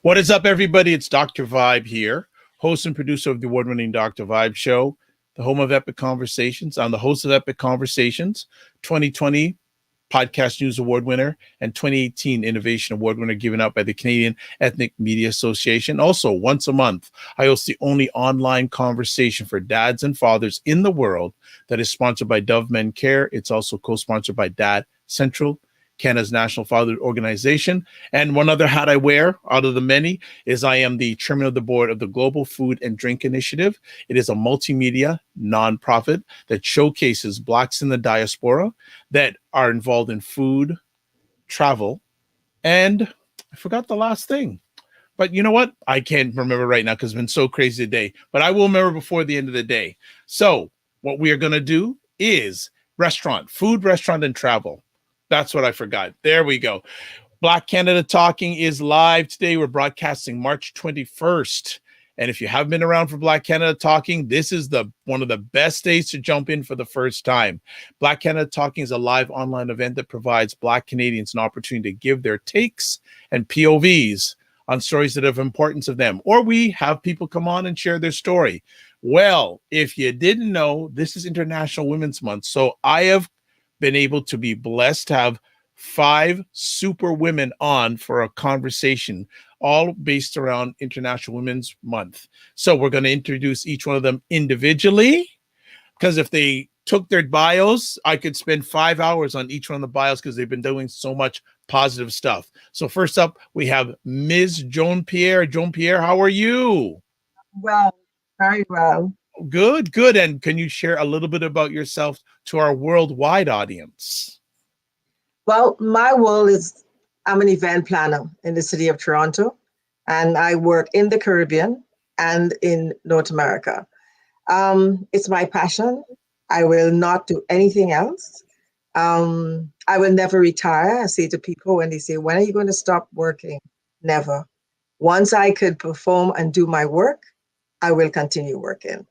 What is up, everybody? It's Dr. Vibe here, host and producer of the award-winning Dr. Vibe Show, the home of Epic Conversations. I'm the host of Epic Conversations, 2020 Podcast News Award winner and 2018 Innovation Award winner given out by the Canadian Ethnic Media Association. Also, once a month, I host the only online conversation for dads and fathers in the world that is sponsored by Dove Men Care. It's also co-sponsored by Dad Central, Canada's National Father Organization. And one other hat I wear out of the many is I am the chairman of the board of the Global Food and Drink Initiative. It is a multimedia nonprofit that showcases Blacks in the diaspora that are involved in food, travel, and I forgot the last thing. But you know what? I can't remember right now because it's been so crazy today. But I will remember before the end of the day. So what we are going to do is food, restaurant, and travel. That's what I forgot. There we go. Black Canada Talking is live today. We're broadcasting March 21st. And if you haven't been around for Black Canada Talking, this is one of the best days to jump in for the first time. Black Canada Talking is a live online event that provides Black Canadians an opportunity to give their takes and POVs on stories that have importance of them. Or we have people come on and share their story. Well, if you didn't know, this is International Women's Month. So I have been able to be blessed to have 5 super women on for a conversation, all based around International Women's Month. So we're going to introduce each one of them individually, because if they took their bios, I could spend 5 hours on each one of the bios because they've been doing so much positive stuff. So first up, we have Ms. Joan Pierre. Joan Pierre, how are you? Well, very well. Good, good. And can you share a little bit about yourself to our worldwide audience? Well, my role is I'm an event planner in the city of Toronto, and I work in the Caribbean and in North America. It's my passion. I will not do anything else. I will never retire. I say to people when they say, when are you going to stop working? Never. Once I could perform and do my work, I will continue working.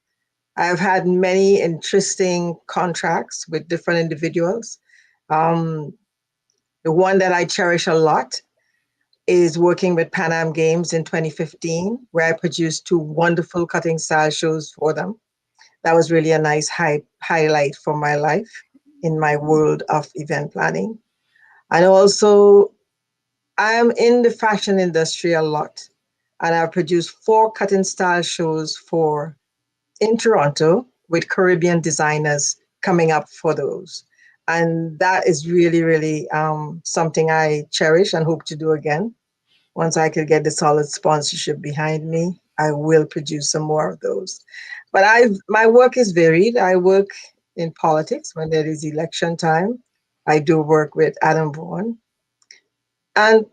I've had many interesting contracts with different individuals. The one that I cherish a lot is working with Pan Am Games in 2015, where I produced 2 wonderful cutting style shows for them. That was really a nice highlight for my life in my world of event planning. And also, I am in the fashion industry a lot, and I've produced 4 cutting style shows in Toronto with Caribbean designers coming up for those. And that is really, really something I cherish and hope to do again. Once I could get the solid sponsorship behind me, I will produce some more of those. But my work is varied. I work in politics when there is election time. I do work with Adam Vaughan. And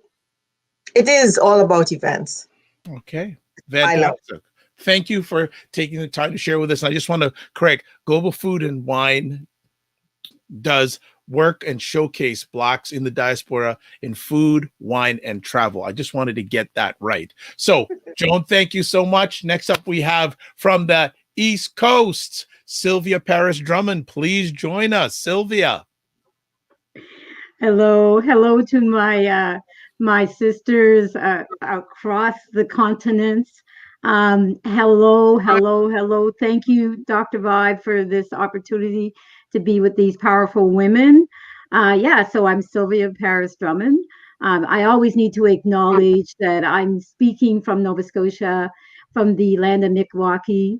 it is all about events. Okay, fantastic. Thank you for taking the time to share with us. I just want to correct, Global Food and Wine does work and showcase Blacks in the diaspora in food, wine, and travel. I just wanted to get that right. So, Joan, thank you so much. Next up, we have from the East Coast, Sylvia Paris Drummond. Please join us, Sylvia. Hello to my sisters across the continents. Hello. Thank you, Dr. Vibe, for this opportunity to be with these powerful women. So I'm Sylvia Paris Drummond. I always need to acknowledge that I'm speaking from Nova Scotia, from the land of Nikwaki,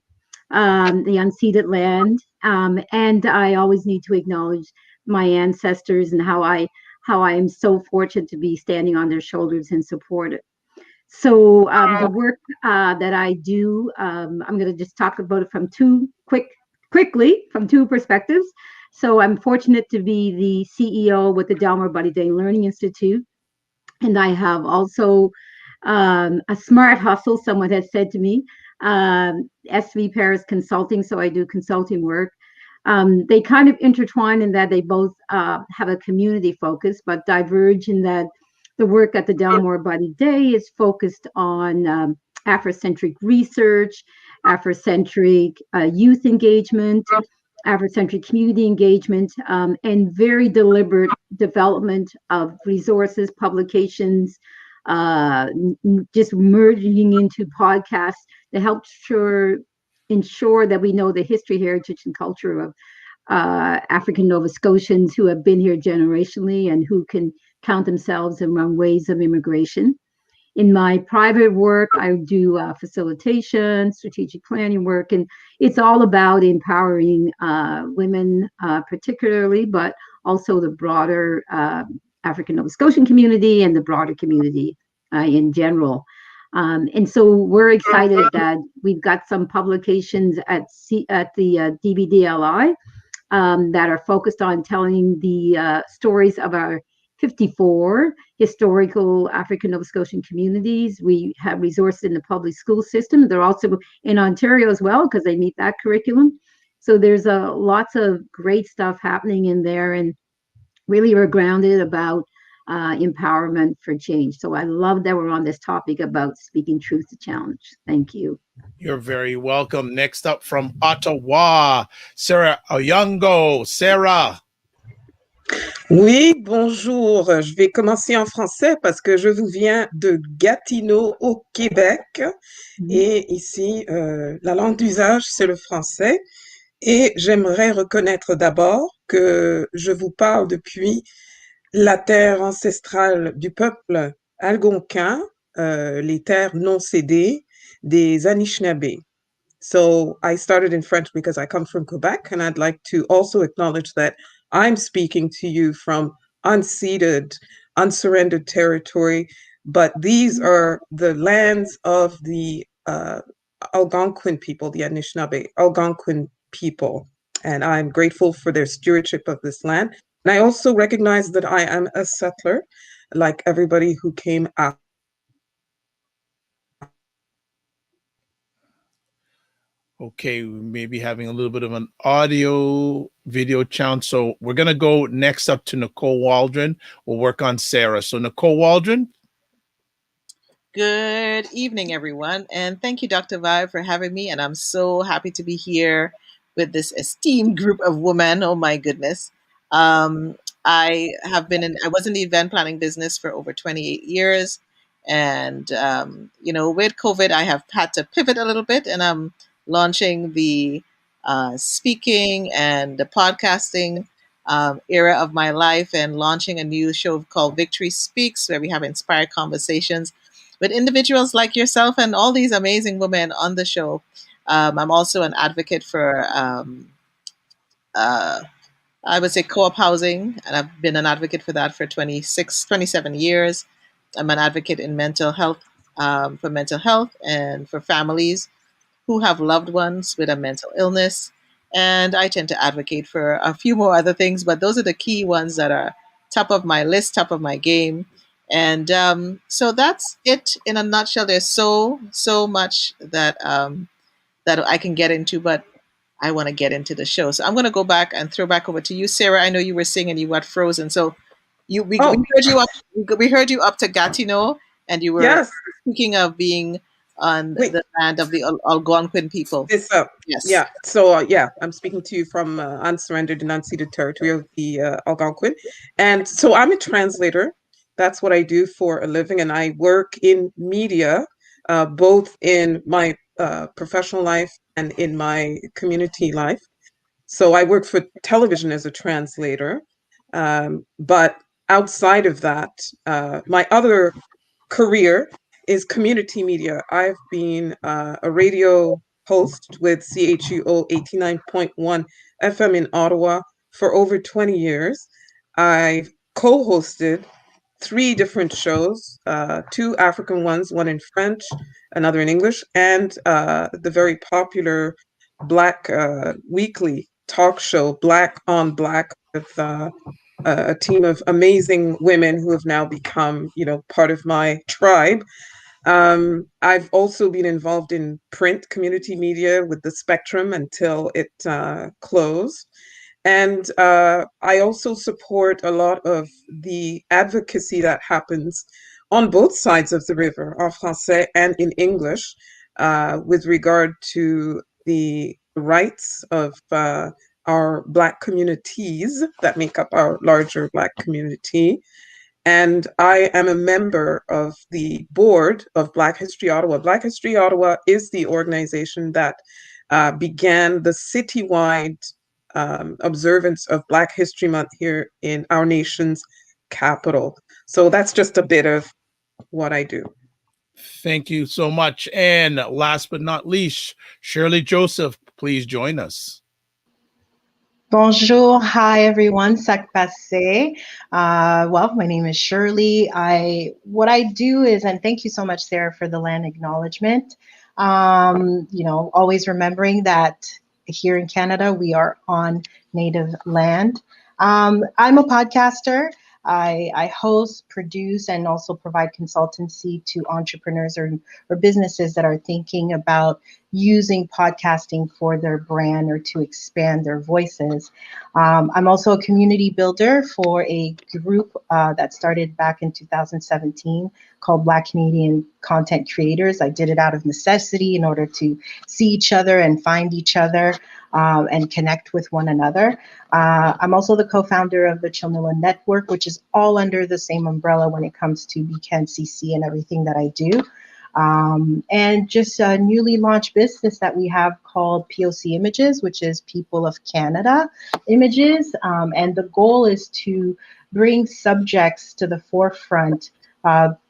the unceded land, and I always need to acknowledge my ancestors and how I am so fortunate to be standing on their shoulders and supported. So the work that I do, I'm going to just talk about it from quickly from two perspectives. So I'm fortunate to be the CEO with the Delmar Buddy Day Learning Institute, and I have also a smart hustle. Someone has said to me, SV Paris Consulting. So I do consulting work. They kind of intertwine in that they both have a community focus, but diverge in that the work at the Delmore Buddy Day is focused on Afrocentric research, Afrocentric youth engagement, Afrocentric community engagement, and very deliberate development of resources, publications, just merging into podcasts to help ensure that we know the history, heritage, and culture of African Nova Scotians who have been here generationally and who can count themselves among ways of immigration. In my private work, I do facilitation, strategic planning work, and it's all about empowering women, particularly, but also the broader African Nova Scotian community and the broader community in general. And so we're excited that we've got some publications at the DBDLI that are focused on telling the stories of our 54 historical African Nova Scotian communities. We have resources in the public school system. They're also in Ontario as well because they meet that curriculum. So there's lots of great stuff happening in there, and really we're grounded about empowerment for change. So I love that we're on this topic about speaking truth to challenge. Thank you. You're very welcome. Next up from Ottawa, Sarah Onyango. Sarah. Oui, bonjour. Je vais commencer en français parce que je vous viens de Gatineau au Québec. Et ici, la langue d'usage, c'est le français. Et j'aimerais reconnaître d'abord que je vous parle depuis la terre ancestrale du peuple algonquin, les terres non cédées des Anishinaabe. So I started in French because I come from Quebec, and I'd like to also acknowledge that I'm speaking to you from unceded, unsurrendered territory, but these are the lands of the Algonquin people, the Anishinaabe Algonquin people, and I'm grateful for their stewardship of this land. And I also recognize that I am a settler, like everybody who came after. Okay, we may be having a little bit of an audio video challenge. So we're going to go next up to Nicole Waldron. We'll work on Sarah. So Nicole Waldron. Good evening, everyone. And thank you, Dr. Vibe, for having me. And I'm so happy to be here with this esteemed group of women. Oh, my goodness. I was in the event planning business for over 28 years. And, with COVID, I have had to pivot a little bit, and I'm launching the speaking and the podcasting era of my life, and launching a new show called Victory Speaks, where we have inspired conversations with individuals like yourself and all these amazing women on the show. I'm also an advocate for, I would say, co-op housing, and I've been an advocate for that for 27 years. I'm an advocate in mental health, for mental health and for families who have loved ones with a mental illness. And I tend to advocate for a few more other things, but those are the key ones that are top of my list, top of my game. And so that's it in a nutshell. There's so much that that I can get into, but I want to get into the show. So I'm going to go back and throw back over to you, Sarah. I know you were singing, you got frozen. So we heard you up to Gatineau, and you were speaking of being on Wait. the land of the Algonquin people. This Yes. Yeah. So yeah, I'm speaking to you from unsurrendered and unceded territory of the Algonquin, and so I'm a translator. That's what I do for a living, and I work in media, both in my professional life and in my community life. So I work for television as a translator, but outside of that, my other career is community media. I've been a radio host with CHUO 89.1 FM in Ottawa for over 20 years. I've co-hosted 3 different shows, 2 African ones, one in French, another in English, and the very popular Black weekly talk show, Black on Black, with a team of amazing women who have now become, part of my tribe. I've also been involved in print community media with the Spectrum until it closed. And I also support a lot of the advocacy that happens on both sides of the river, en français and in English, with regard to the rights of our Black communities that make up our larger Black community. And I am a member of the board of Black History Ottawa. Black History Ottawa is the organization that began the citywide observance of Black History Month here in our nation's capital. So that's just a bit of what I do. Thank you so much. And last but not least, Sherley Joseph, please join us. Bonjour, hi everyone, sac passe. Well, my name is Sherley. What I do is, and thank you so much, Sarah, for the land acknowledgement. Always remembering that here in Canada, we are on Native land. I'm a podcaster. I host, produce, and also provide consultancy to entrepreneurs or businesses that are thinking about using podcasting for their brand or to expand their voices. I'm also a community builder for a group that started back in 2017 called Black Canadian Content Creators. I did it out of necessity in order to see each other and find each other and connect with one another. I'm also the co-founder of the Chilnilla Network, which is all under the same umbrella when it comes to BCAN-CC and everything that I do. And just a newly launched business that we have called POC Images, which is People of Canada Images. And the goal is to bring subjects to the forefront,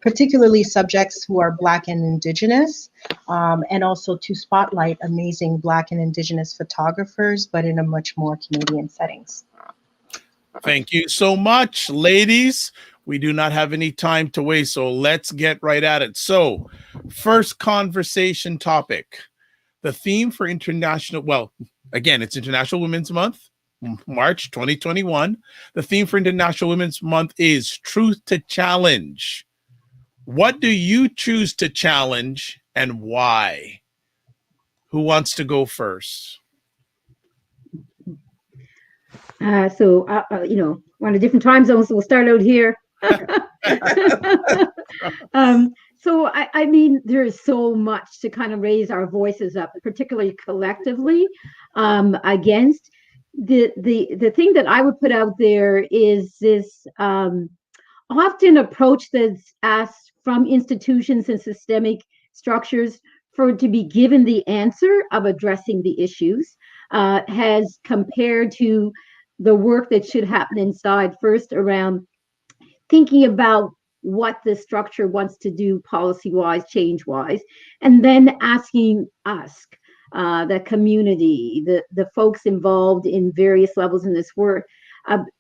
particularly subjects who are Black and Indigenous, and also to spotlight amazing Black and Indigenous photographers, but in a much more Canadian settings. Thank you so much, ladies. We do not have any time to waste, so let's get right at it. So, first conversation topic. The theme for International Women's Month, March 2021. The theme for International Women's Month is Truth to Challenge. What do you choose to challenge and why? Who wants to go first? We're on a different time zone, so we'll start out here. So I mean, there's so much to kind of raise our voices up, particularly collectively, against the thing that I would put out there is this often approach that's asked from institutions and systemic structures for it to be given the answer of addressing the issues, has compared to the work that should happen inside first around thinking about what the structure wants to do policy-wise, change-wise, and then asking us, the community, the folks involved in various levels in this work,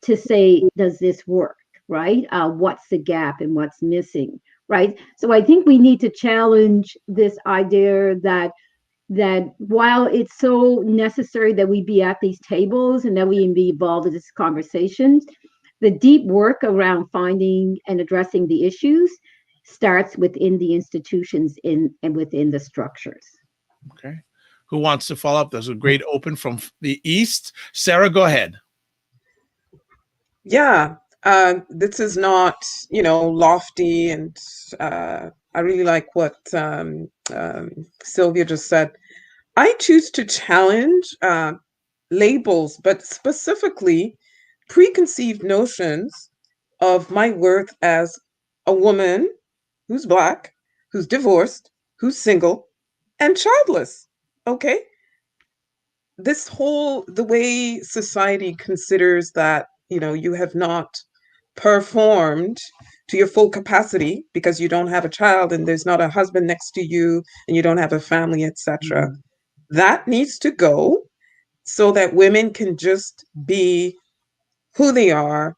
to say, does this work, right? What's the gap and what's missing, right? So I think we need to challenge this idea that while it's so necessary that we be at these tables and that we be involved in these conversations, the deep work around finding and addressing the issues starts within the institutions and within the structures. Okay. Who wants to follow up? There's a great open from the East. Sarah, go ahead. Yeah, this is not, lofty and I really like what Sylvia just said. I choose to challenge labels, but specifically preconceived notions of my worth as a woman who's Black, who's divorced, who's single, and childless. Okay? The way society considers that, you have not performed to your full capacity because you don't have a child and there's not a husband next to you and you don't have a family, etc. That needs to go so that women can just be who they are,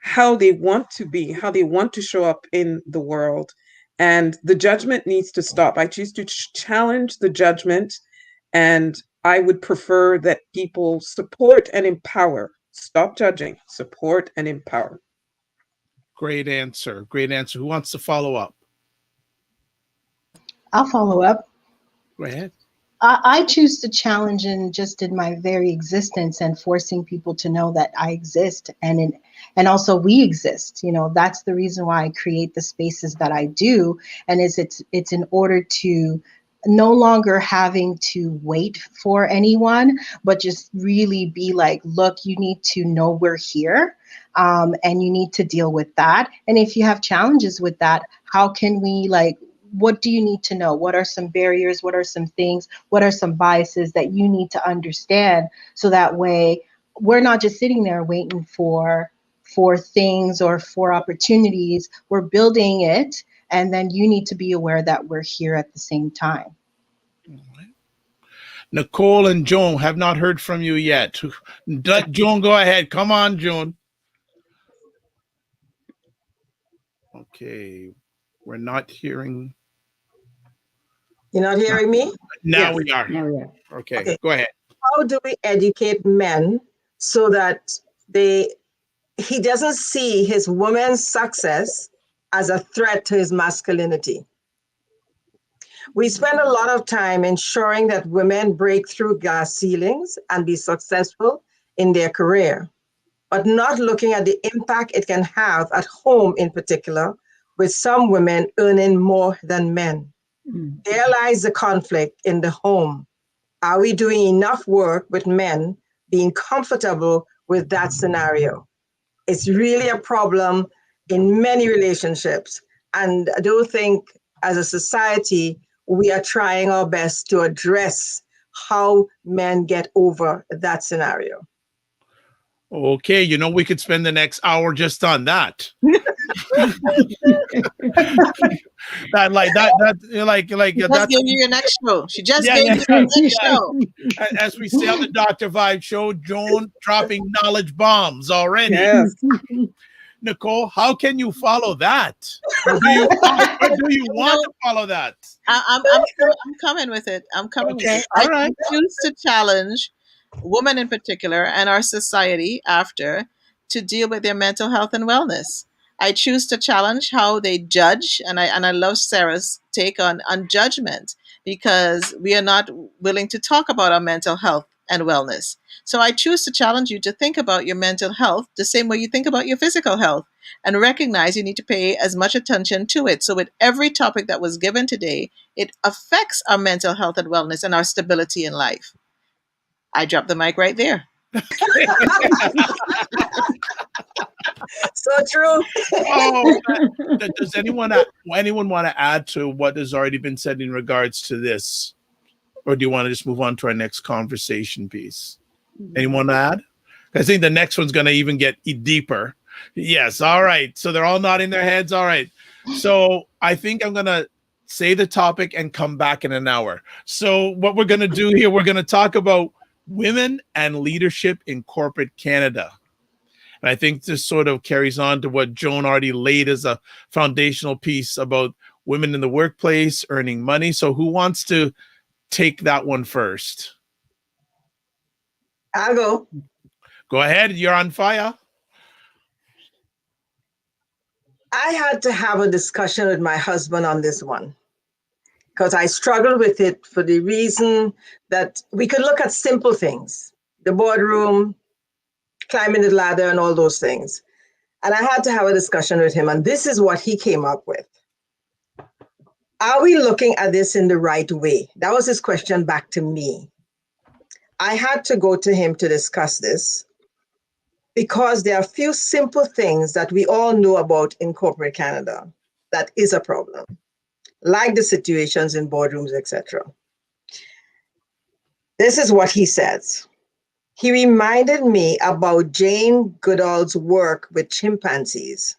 how they want to be, how they want to show up in the world. And the judgment needs to stop. I choose to challenge the judgment, and I would prefer that people support and empower. Stop judging, support and empower. Great answer. Great answer. Who wants to follow up? I'll follow up. Go ahead. I choose to challenge in my very existence and forcing people to know that I exist and also we exist. That's the reason why I create the spaces that I do. And it's in order to no longer having to wait for anyone, but just really be like, look, you need to know we're here. And you need to deal with that. And if you have challenges with that, how can we what do you need to know? What are some barriers? What are some things? What are some biases that you need to understand? So that way we're not just sitting there waiting for things or for opportunities. We're building it. And then you need to be aware that we're here at the same time. Nicole and Joan, have not heard from you yet. Joan, go ahead. Come on, Joan. Okay. We're not hearing. You're not hearing me? Now Yes. we are. Now we are. Okay, go ahead. How do we educate men so that he doesn't see his woman's success as a threat to his masculinity? We spend a lot of time ensuring that women break through glass ceilings and be successful in their career, but not looking at the impact it can have at home in particular, with some women earning more than men. There lies the conflict in the home. Are we doing enough work with men being comfortable with that scenario? It's really a problem in many relationships. And I do think as a society, we are trying our best to address how men get over that scenario. Okay, we could spend the next hour just on that. Just gave you your next show. She just gave you your next show. As we say on the Dr. Vibe show, Joan dropping knowledge bombs already. Yes. Nicole, how can you follow that? Or do you want to follow that? I'm coming with it. I'm coming with it. All right. I choose to challenge women in particular and our society after to deal with their mental health and wellness. I choose to challenge how they judge, and I love Sarah's take on judgment, because we are not willing to talk about our mental health and wellness. So I choose to challenge you to think about your mental health the same way you think about your physical health, and recognize you need to pay as much attention to it. So with every topic that was given today, it affects our mental health and wellness and our stability in life. I dropped the mic right there. So true. Does anyone want to add to what has already been said in regards to this? Or do you want to just move on to our next conversation piece? Anyone add? I think the next one's going to even get deeper. Yes. All right. So they're all nodding their heads. All right. So I think I'm going to say the topic and come back in an hour. So what we're going to do here, we're going to talk about women and leadership in corporate Canada. And I think this sort of carries on to what Joan already laid as a foundational piece about women in the workplace earning money. So who wants to take that one first? I'll go. Go ahead. You're on fire. I had to have a discussion with my husband on this one, because I struggled with it for the reason that we could look at simple things, the boardroom, climbing the ladder, and all those things. And I had to have a discussion with him, and this is what he came up with. Are we looking at this in the right way? That was his question back to me. I had to go to him to discuss this because there are a few simple things that we all know about in corporate Canada that is a problem, like the situations in boardrooms, etc. This is what he says. He reminded me about Jane Goodall's work with chimpanzees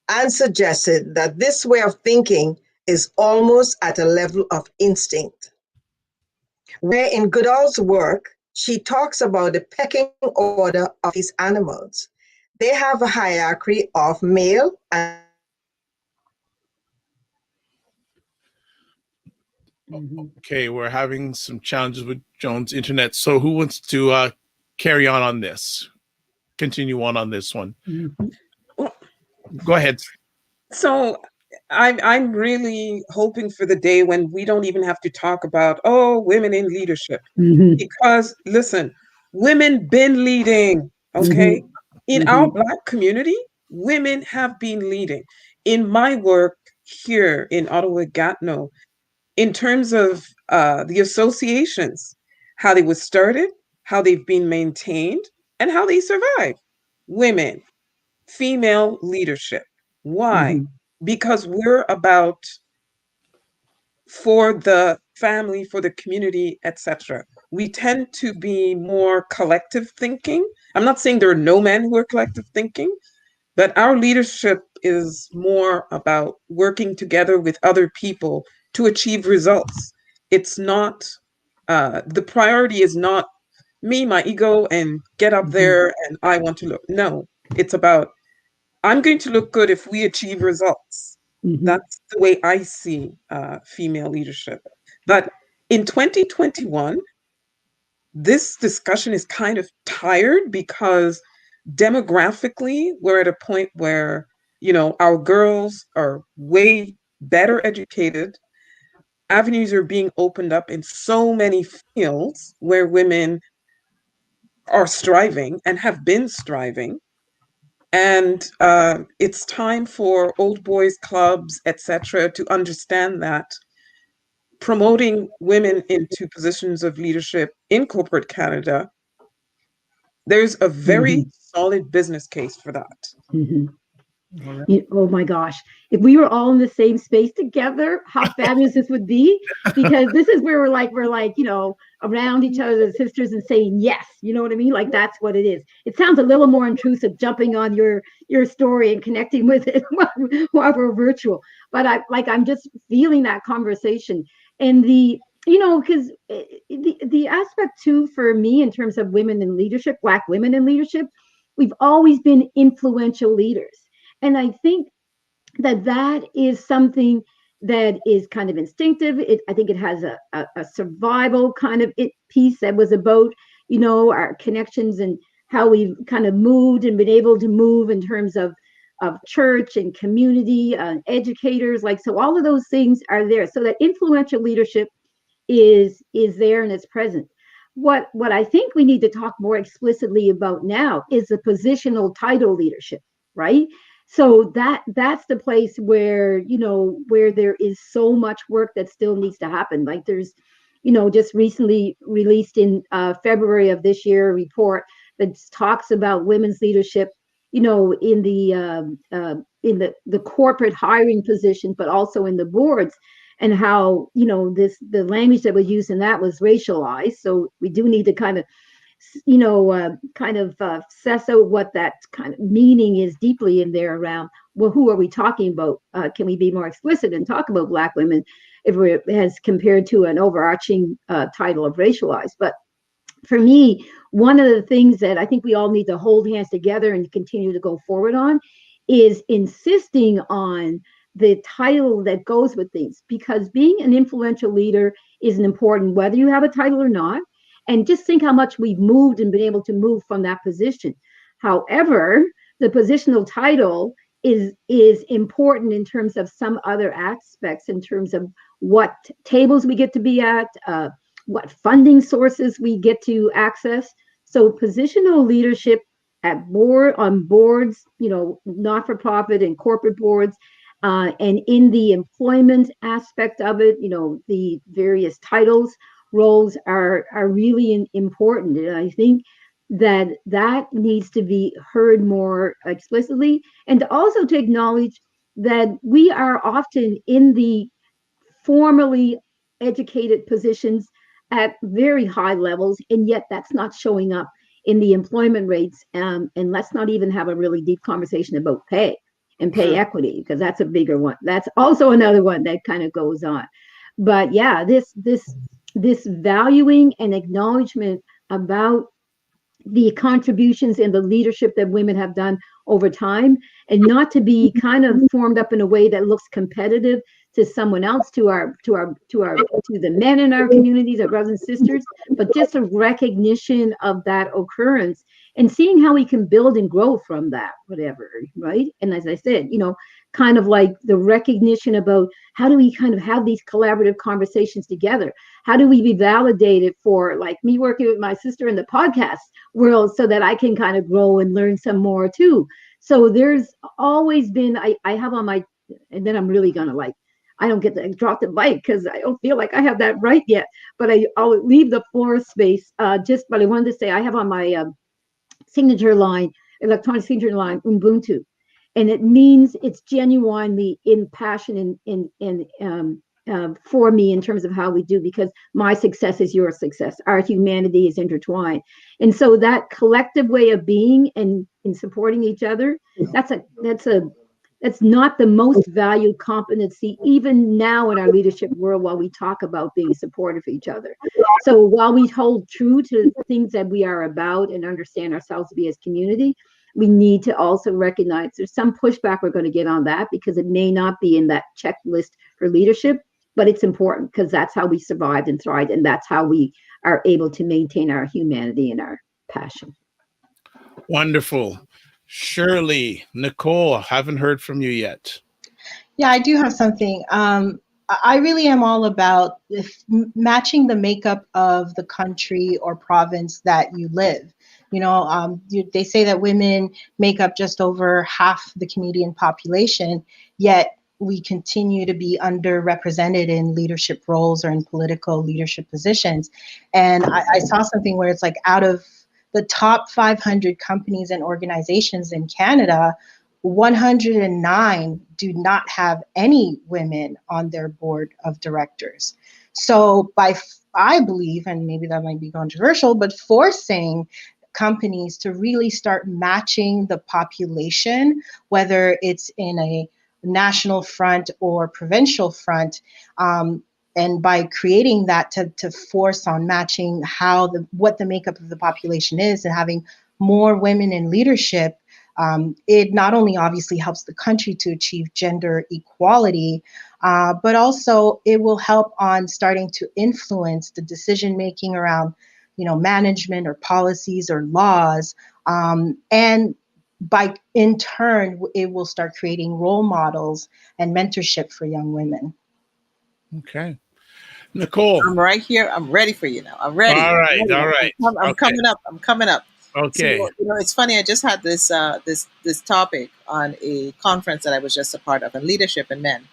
and suggested that this way of thinking is almost at a level of instinct. Where in Goodall's work, she talks about the pecking order of these animals. They have a hierarchy of male and Okay, we're having some challenges with Joan's internet. So who wants to carry on this? Continue on this one. Well, Go ahead. so I'm really hoping for the day when we don't even have to talk about, oh, women in leadership. Because listen, women been leading, okay? In our Black community, women have been leading. In my work here in Ottawa-Gatineau, in terms of the associations, how they were started, how they've been maintained, and how they survive. Women, female leadership. Why? Because we're about for the family, for the community, etc. We tend to be more collective thinking. I'm not saying there are no men who are collective thinking, but our leadership is more about working together with other people to achieve results. It's not, the priority is not me, my ego, and get up there and I want to look. No, it's about, I'm going to look good if we achieve results. That's the way I see female leadership. But in 2021, this discussion is kind of tired because demographically, we're at a point where, you know, our girls are way better educated. Avenues are being opened up in so many fields where women are striving and have been striving. And it's time for old boys clubs, etc., to understand that promoting women into positions of leadership in corporate Canada, there's a very solid business case for that. Oh my gosh. If we were all in the same space together, how fabulous this would be. Because this is where we're like, you know, around each other as sisters and saying yes. You know what I mean? Like that's what it is. It sounds a little more intrusive jumping on your story and connecting with it while we're virtual. But I'm just feeling that conversation. And because the aspect too for me in terms of women in leadership, Black women in leadership, we've always been influential leaders. And I think that is something that is kind of instinctive. I think it has a survival kind of piece that was about, you know, our connections and how we've kind of moved and been able to move in terms of church and community, educators, like, so all of those things are there. So that influential leadership is there and it's present. What I think we need to talk more explicitly about now is the positional title leadership, right? So that's the place where, you know, where there is so much work that still needs to happen. Like there's, you know, just recently released in February of this year, a report that talks about women's leadership, you know, in the corporate hiring positions, but also in the boards, and how, you know, the language that was used in that was racialized. So we do need to kind of, you know, suss out what that kind of meaning is deeply in there around, well, who are we talking about? Can we be more explicit and talk about Black women if we're as compared to an overarching title of racialized? But for me, one of the things that I think we all need to hold hands together and continue to go forward on is insisting on the title that goes with things, because being an influential leader is important, whether you have a title or not. And just think how much we've moved and been able to move from that position. However, the positional title is important in terms of some other aspects, in terms of what tables we get to be at, what funding sources we get to access. So positional leadership on boards, you know, not-for-profit and corporate boards, And in the employment aspect of it, the various titles, roles are really important. And I think that needs to be heard more explicitly, and also to acknowledge that we are often in the formally educated positions at very high levels, and yet that's not showing up in the employment rates. And let's not even have a really deep conversation about pay and pay equity, because that's a bigger one. That's also another one that kind of goes on. But yeah, this valuing and acknowledgement about the contributions and the leadership that women have done over time, and not to be kind of formed up in a way that looks competitive to someone else, to the men in our communities, our brothers and sisters, but just a recognition of that occurrence and seeing how we can build and grow from that, whatever, right? And as I said, kind of like the recognition about how do we kind of have these collaborative conversations together? How do we be validated for, like me working with my sister in the podcast world, so that I can kind of grow and learn some more too? So there's always been, I have on my, and then I'm really gonna I don't get to drop the mic because I don't feel like I have that right yet, but I'll leave the floor space. But I wanted to say I have on my signature line, electronic signature line, Ubuntu. And it means it's genuinely in passion and for me in terms of how we do, because my success is your success. Our humanity is intertwined. And so that collective way of being and in supporting each other, that's not the most valued competency, even now in our leadership world, while we talk about being supportive of each other. So while we hold true to things that we are about and understand ourselves to be as community, we need to also recognize there's some pushback we're going to get on that, because it may not be in that checklist for leadership, but it's important because that's how we survived and thrived, and that's how we are able to maintain our humanity and our passion. Wonderful. Sherley, Nicole, haven't heard from you yet. Yeah, I do have something. I really am all about matching the makeup of the country or province that you live. They say that women make up just over half the Canadian population, yet we continue to be underrepresented in leadership roles or in political leadership positions. And I saw something where it's like, out of the top 500 companies and organizations in Canada, 109 do not have any women on their board of directors. So I believe, and maybe that might be controversial, but forcing companies to really start matching the population, whether it's in a national front or provincial front, and by creating that to force on matching what the makeup of the population is, and having more women in leadership, it not only obviously helps the country to achieve gender equality, but also it will help on starting to influence the decision making around management or policies or laws, and in turn, it will start creating role models and mentorship for young women. Okay. Nicole. I'm right here. I'm ready for you now. I'm ready. All right. I'm coming up. I'm coming up. Okay. So, it's funny. I just had this topic on a conference that I was just a part of, on leadership in men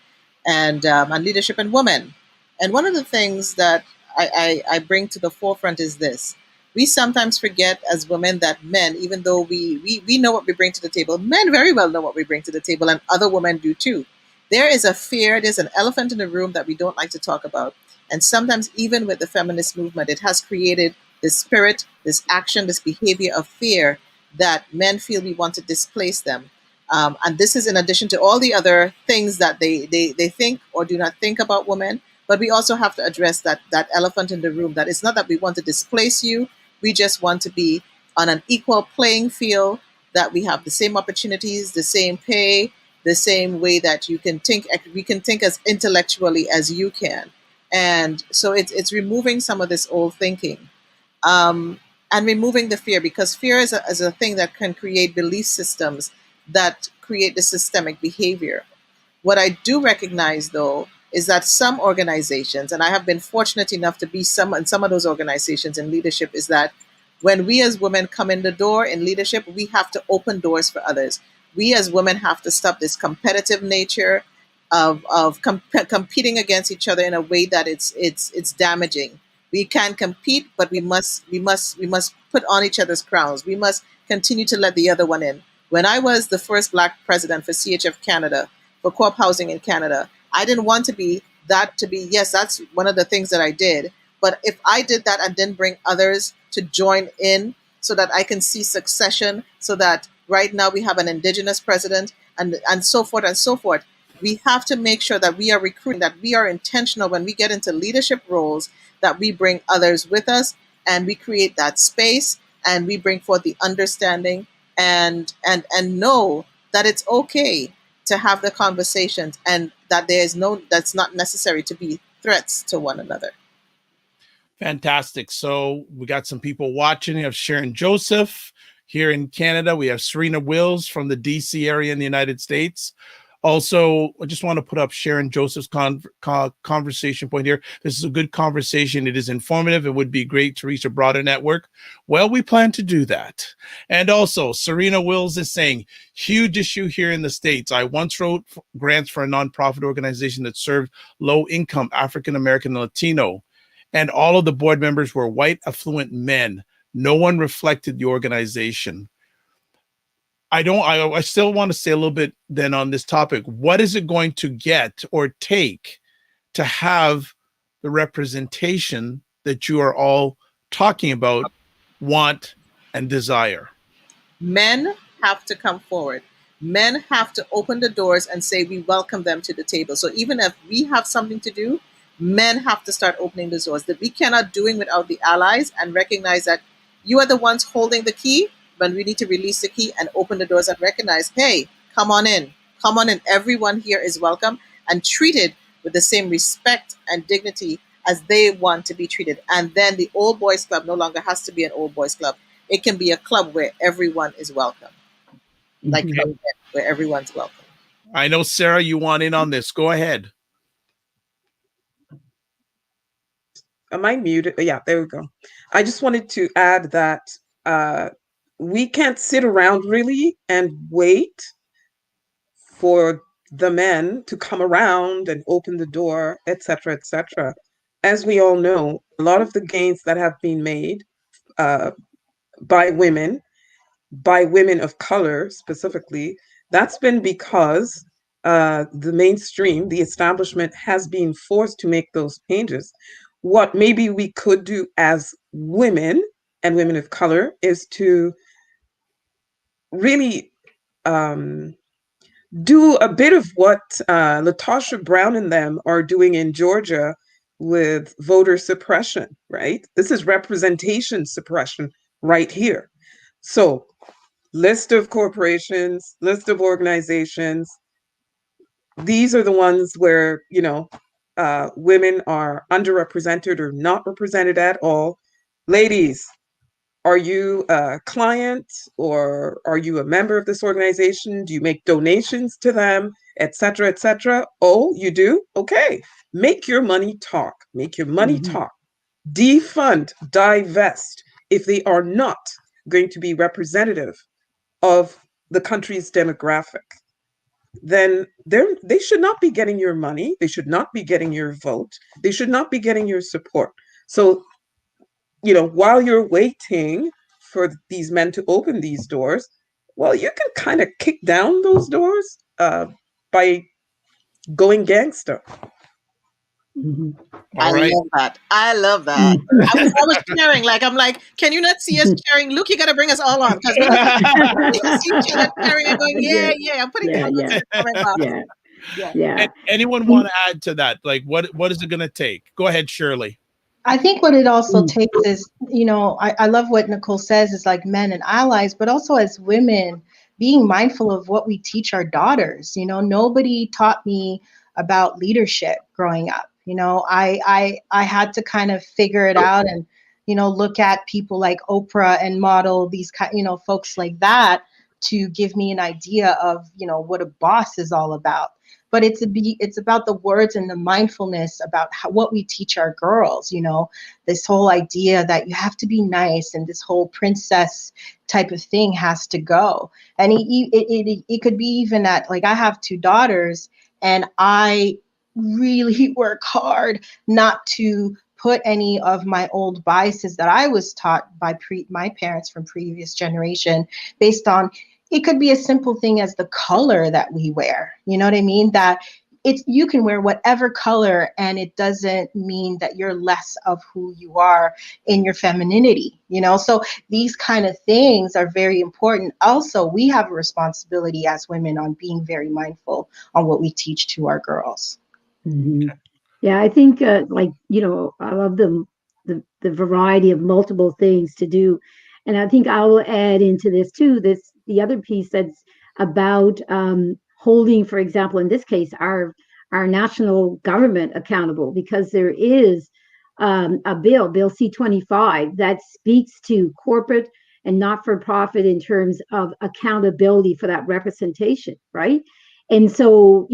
and on leadership in women. And one of the things that I bring to the forefront is this: we sometimes forget as women that men, even though we know what we bring to the table, men very well know what we bring to the table, and other women do too. There is a fear, there's an elephant in the room that we don't like to talk about. And sometimes even with the feminist movement, it has created this spirit, this action, this behavior of fear that men feel we want to displace them. And this is in addition to all the other things that they think or do not think about women. But we also have to address that elephant in the room, that it's not that we want to displace you. We just want to be on an equal playing field, that we have the same opportunities, the same pay, the same way that you can think. We can think as intellectually as you can. And so it's removing some of this old thinking, and removing the fear, because fear is a thing that can create belief systems that create the systemic behavior. What I do recognize, though, is that some organizations, and I have been fortunate enough to be in some of those organizations in leadership, is that when we as women come in the door in leadership, we have to open doors for others. We as women have to stop this competitive nature, competing against each other in a way that it's damaging. We can compete, but we must put on each other's crowns. We must continue to let the other one in. When I was the first Black president for CHF Canada, for co-op housing in Canada, I didn't want to be yes, that's one of the things that I did. But if I did that and didn't bring others to join in so that I can see succession, so that right now we have an Indigenous president and so forth and so forth, we have to make sure that we are recruiting, that we are intentional when we get into leadership roles, that we bring others with us and we create that space and we bring forth the understanding and know that it's okay to have the conversations and that that's not necessary to be threats to one another. Fantastic. So we got some people watching. We have Sharon Joseph here in Canada. We have Serena Wills from the DC area in the United States. Also, I just want to put up Sharon Joseph's conversation point here. This is a good conversation. It is informative. It would be great to reach a broader network. Well, we plan to do that. And also, Serena Wills is saying, huge issue here in the States. I once wrote grants for a nonprofit organization that served low-income African-American and Latino, and all of the board members were white, affluent men. No one reflected the organization. I still want to say a little bit then on this topic. What is it going to get or take to have the representation that you are all talking about, want, and desire? Men have to come forward. Men have to open the doors and say we welcome them to the table. So even if we have something to do, men have to start opening the doors. That we cannot do it without the allies, and recognize that you are the ones holding the key, but we need to release the key and open the doors and recognize, hey, come on in. Come on in. Everyone here is welcome and treated with the same respect and dignity as they want to be treated. And then the old boys club no longer has to be an old boys club. It can be a club where everyone is welcome. Like where everyone's welcome. I know, Sarah, you want in on this. Go ahead. Am I muted? Yeah, there we go. I just wanted to add that we can't sit around really and wait for the men to come around and open the door, etc., etc. As we all know, a lot of the gains that have been made by women of color specifically, that's been because the mainstream, the establishment, has been forced to make those changes. What maybe we could do as women and women of color is to really do a bit of what Latasha Brown and them are doing in Georgia with voter suppression, right? This is representation suppression right here. So, list of corporations, list of organizations. These are the ones where, women are underrepresented or not represented at all. Ladies, are you a client or are you a member of this organization? Do you make donations to them, et cetera, et cetera? Oh, you do? Okay. Make your money talk. Make your money talk. Defund, divest if they are not going to be representative of the country's demographic. Then they should not be getting your money. They should not be getting your vote. They should not be getting your support. So, while you're waiting for these men to open these doors, well, you can kind of kick down those doors by going gangster. I love that. I love that. I was sharing, I'm like, can you not see us sharing? Luke, you got to bring us all on because we see each other sharing and going, yeah. I'm putting comments in the comment box. Yeah. Anyone want to add to that? Like, what is it going to take? Go ahead, Shirley. I think what it also takes is, I love what Nicole says is like men and allies, but also as women, being mindful of what we teach our daughters. Nobody taught me about leadership growing up. I had to kind of figure it out and, look at people like Oprah and model these folks like that to give me an idea of, what a boss is all about. But it's about the words and the mindfulness about what we teach our girls, this whole idea that you have to be nice and this whole princess type of thing has to go. And it could be even at, like, I have two daughters And I really work hard not to put any of my old biases that I was taught by my parents from previous generation based on, it could be a simple thing as the color that we wear. You know what I mean? That you can wear whatever color and it doesn't mean that you're less of who you are in your femininity, you know? So these kind of things are very important. Also, we have a responsibility as women on being very mindful on what we teach to our girls. Mm-hmm. Yeah, I think I love the variety of multiple things to do. And I think I will add into this too, the other piece that's about holding, for example, in this case, our national government accountable, because there is a bill C-25, that speaks to corporate and not-for-profit in terms of accountability for that representation, right? And so,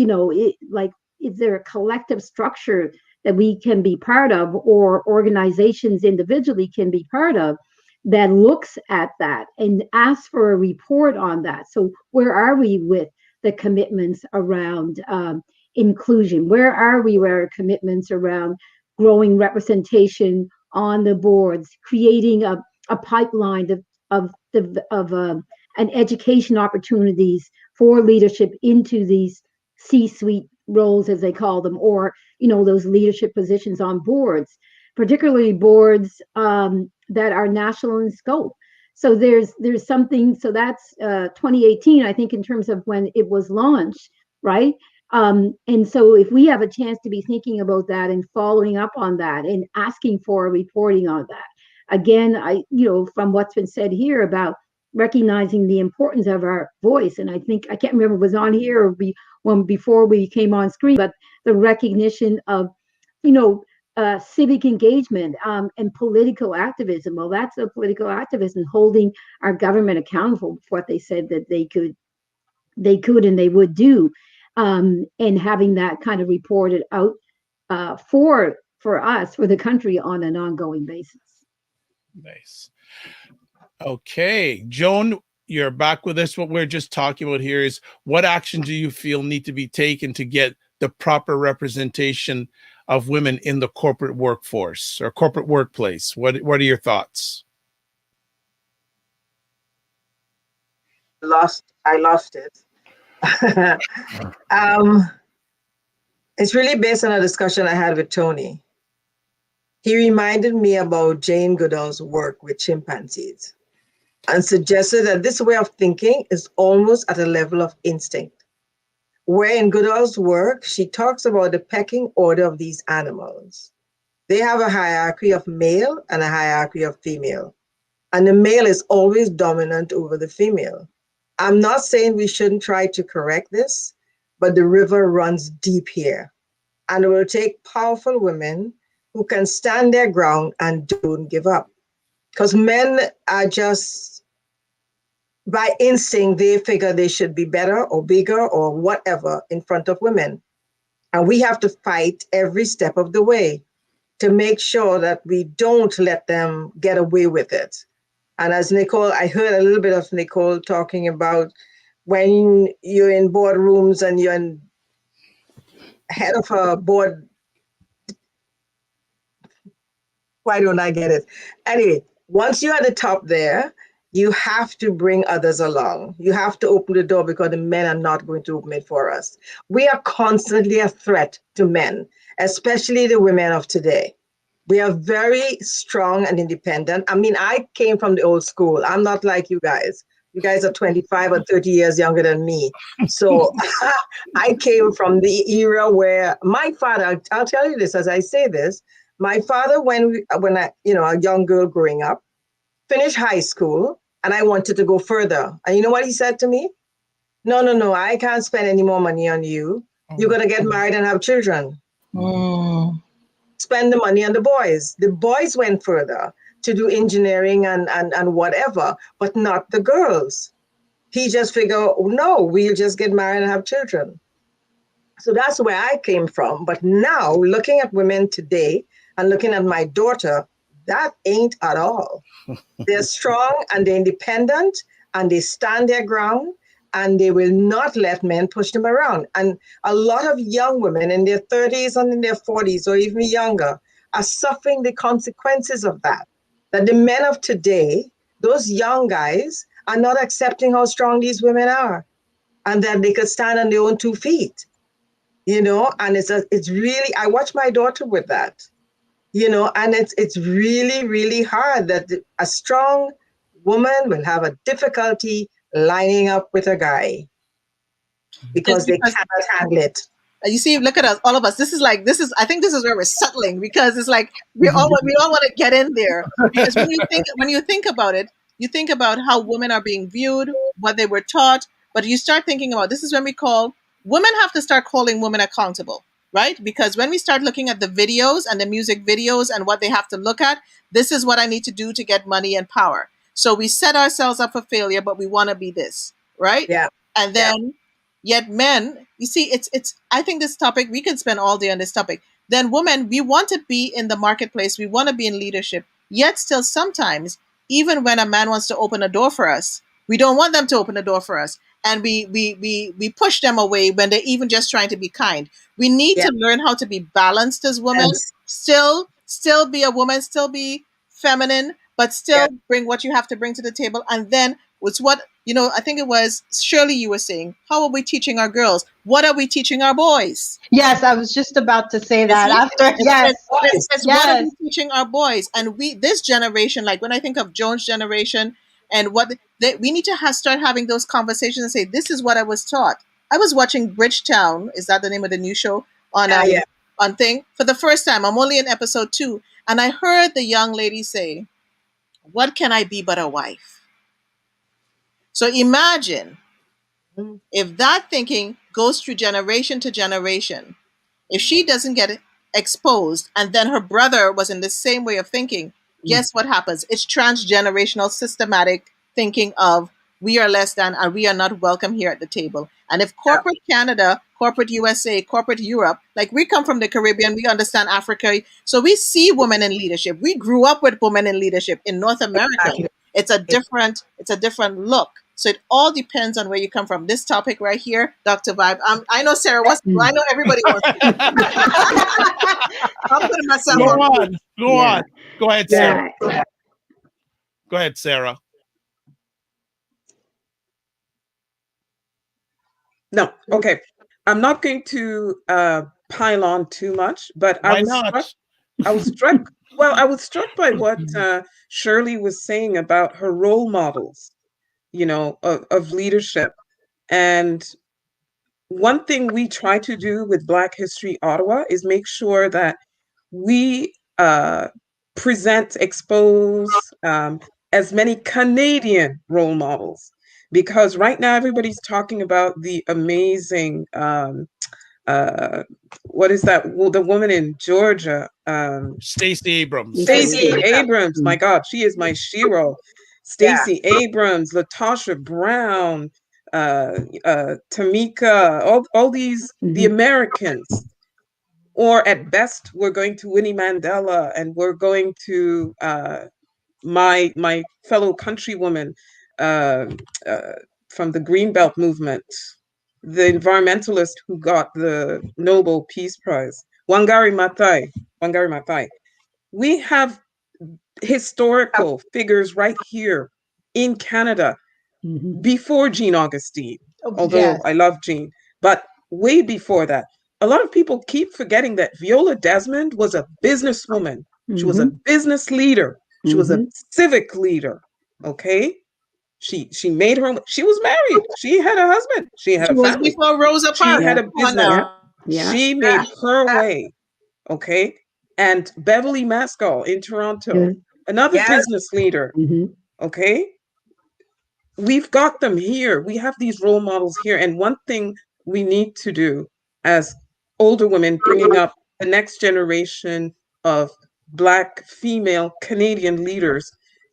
is there a collective structure that we can be part of, or organizations individually can be part of, that looks at that and asks for a report on that? So where are we with the commitments around inclusion? Where are we with our commitments around growing representation on the boards, creating a pipeline of an education opportunities for leadership into these C-suite roles, as they call them, or those leadership positions on boards, particularly boards that are national in scope. So there's something. So that's 2018, I think, in terms of when it was launched, right? And so if we have a chance to be thinking about that and following up on that and asking for a reporting on that, again, from what's been said here about recognizing the importance of our voice, and I think, I can't remember, was on here or before we came on screen, but the recognition of civic engagement and political activism. Well, that's a political activism, holding our government accountable for what they said that they could and they would do, and having that kind of reported out for us, for the country, on an ongoing basis. Nice. Okay, Joan, you're back with us. What we're just talking about here is, what action do you feel need to be taken to get the proper representation of women in the corporate workforce or corporate workplace? What are your thoughts? I lost it. It's really based on a discussion I had with Tony. He reminded me about Jane Goodall's work with chimpanzees and suggested that this way of thinking is almost at a level of instinct, where in Goodall's work, she talks about the pecking order of these animals. They have a hierarchy of male and a hierarchy of female, and the male is always dominant over the female. I'm not saying we shouldn't try to correct this, but the river runs deep here, and it will take powerful women who can stand their ground and don't give up. Because men are just, by instinct, they figure they should be better or bigger or whatever in front of women. And we have to fight every step of the way to make sure that we don't let them get away with it. And as Nicole, I heard a little bit of Nicole talking about when you're in boardrooms and you're in head of a board. Why don't I get it? Anyway, once you're at the top there, you have to bring others along. You have to open the door, because the men are not going to open it for us. We are constantly a threat to men, especially the women of today. We are very strong and independent. I mean, I came from the old school. I'm not like you guys. You guys are 25 or 30 years younger than me. So I came from the era where my father, I'll tell you this as I say this, my father, when I, a young girl growing up, finished high school, and I wanted to go further. And you know what he said to me? No, I can't spend any more money on you. You're going to get married and have children. Spend the money on the boys. The boys went further to do engineering and whatever, but not the girls. He just figured, no, we'll just get married and have children. So that's where I came from. But now, looking at women today and looking at my daughter, that ain't at all. They're strong and they're independent and they stand their ground. and they will not let men push them around. And a lot of young women in their 30s and in their 40s or even younger are suffering the consequences of that. That the men of today, those young guys, are not accepting how strong these women are and that they could stand on their own 2 feet, and it's really, I watch my daughter with that, and it's really, really hard that a strong woman will have a difficulty lining up with a guy because they cannot handle it. You see, look at us, all of us. I think this is where we're settling, because it's like we all want to get in there. Because when you think about it, you think about how women are being viewed, what they were taught, but you start thinking about, this is when women have to start calling women accountable, right? Because when we start looking at the videos and the music videos and what they have to look at, this is what I need to do to get money and power. So we set ourselves up for failure, but we want to be this, right? Yeah. And then, yet men, you see, it's. I think this topic, we can spend all day on this topic. Then women, we want to be in the marketplace, we want to be in leadership, yet still sometimes, even when a man wants to open a door for us, we don't want them to open a door for us. And we push them away when they're even just trying to be kind. We need to learn how to be balanced as women, still be a woman, still be feminine, but still bring what you have to bring to the table. And then it's what, I think it was Shirley, you were saying, how are we teaching our girls? What are we teaching our boys? Yes, I was just about to say that after. Yes. What are we teaching our boys? And this generation, like when I think of Joan's generation and we need to start having those conversations and say, this is what I was taught. I was watching Bridgetown. Is that the name of the new show on thing? For the first time, I'm only in episode 2. And I heard the young lady say, what can I be but a wife? So imagine if that thinking goes through generation to generation, if she doesn't get exposed and then her brother was in the same way of thinking, guess what happens? It's transgenerational, systematic thinking of we are less than and we are not welcome here at the table. And if corporate Canada, corporate USA, corporate Europe, like we come from the Caribbean, we understand Africa. So we see women in leadership. We grew up with women in leadership in North America. It's a different look. So it all depends on where you come from. This topic right here, Dr. Vibe. I know Sarah wants to. I know everybody wants to. I'm putting myself on. Go on. Go ahead, Sarah. Go ahead, Sarah. No, okay. I'm not going to pile on too much, but I was struck. Well, I was struck by what Sherley was saying about her role models, of leadership. And one thing we try to do with Black History Ottawa is make sure that we expose as many Canadian role models. Because right now everybody's talking about the amazing, what is that? Well, the woman in Georgia, Stacey Abrams. Stacey Abrams, my God, she is my shiro. Stacey Abrams, Latasha Brown, Tamika, all these, the Americans. Or at best, we're going to Winnie Mandela, and we're going to my fellow countrywoman from the Greenbelt movement, the environmentalist who got the Nobel Peace Prize, Wangari Maathai. We have historical figures right here in Canada before Jean Augustine, although I love Jean, but way before that. A lot of people keep forgetting that Viola Desmond was a businesswoman. She was a business leader. She was a civic leader. Okay. She made her, she was married. She had a husband. She had a family. Before Rosa Parks. She had a business. She made her way. Okay. And Beverly Maskell in Toronto, another business leader. Okay. We've got them here. We have these role models here. And one thing we need to do as older women, bringing up the next generation of Black female Canadian leaders,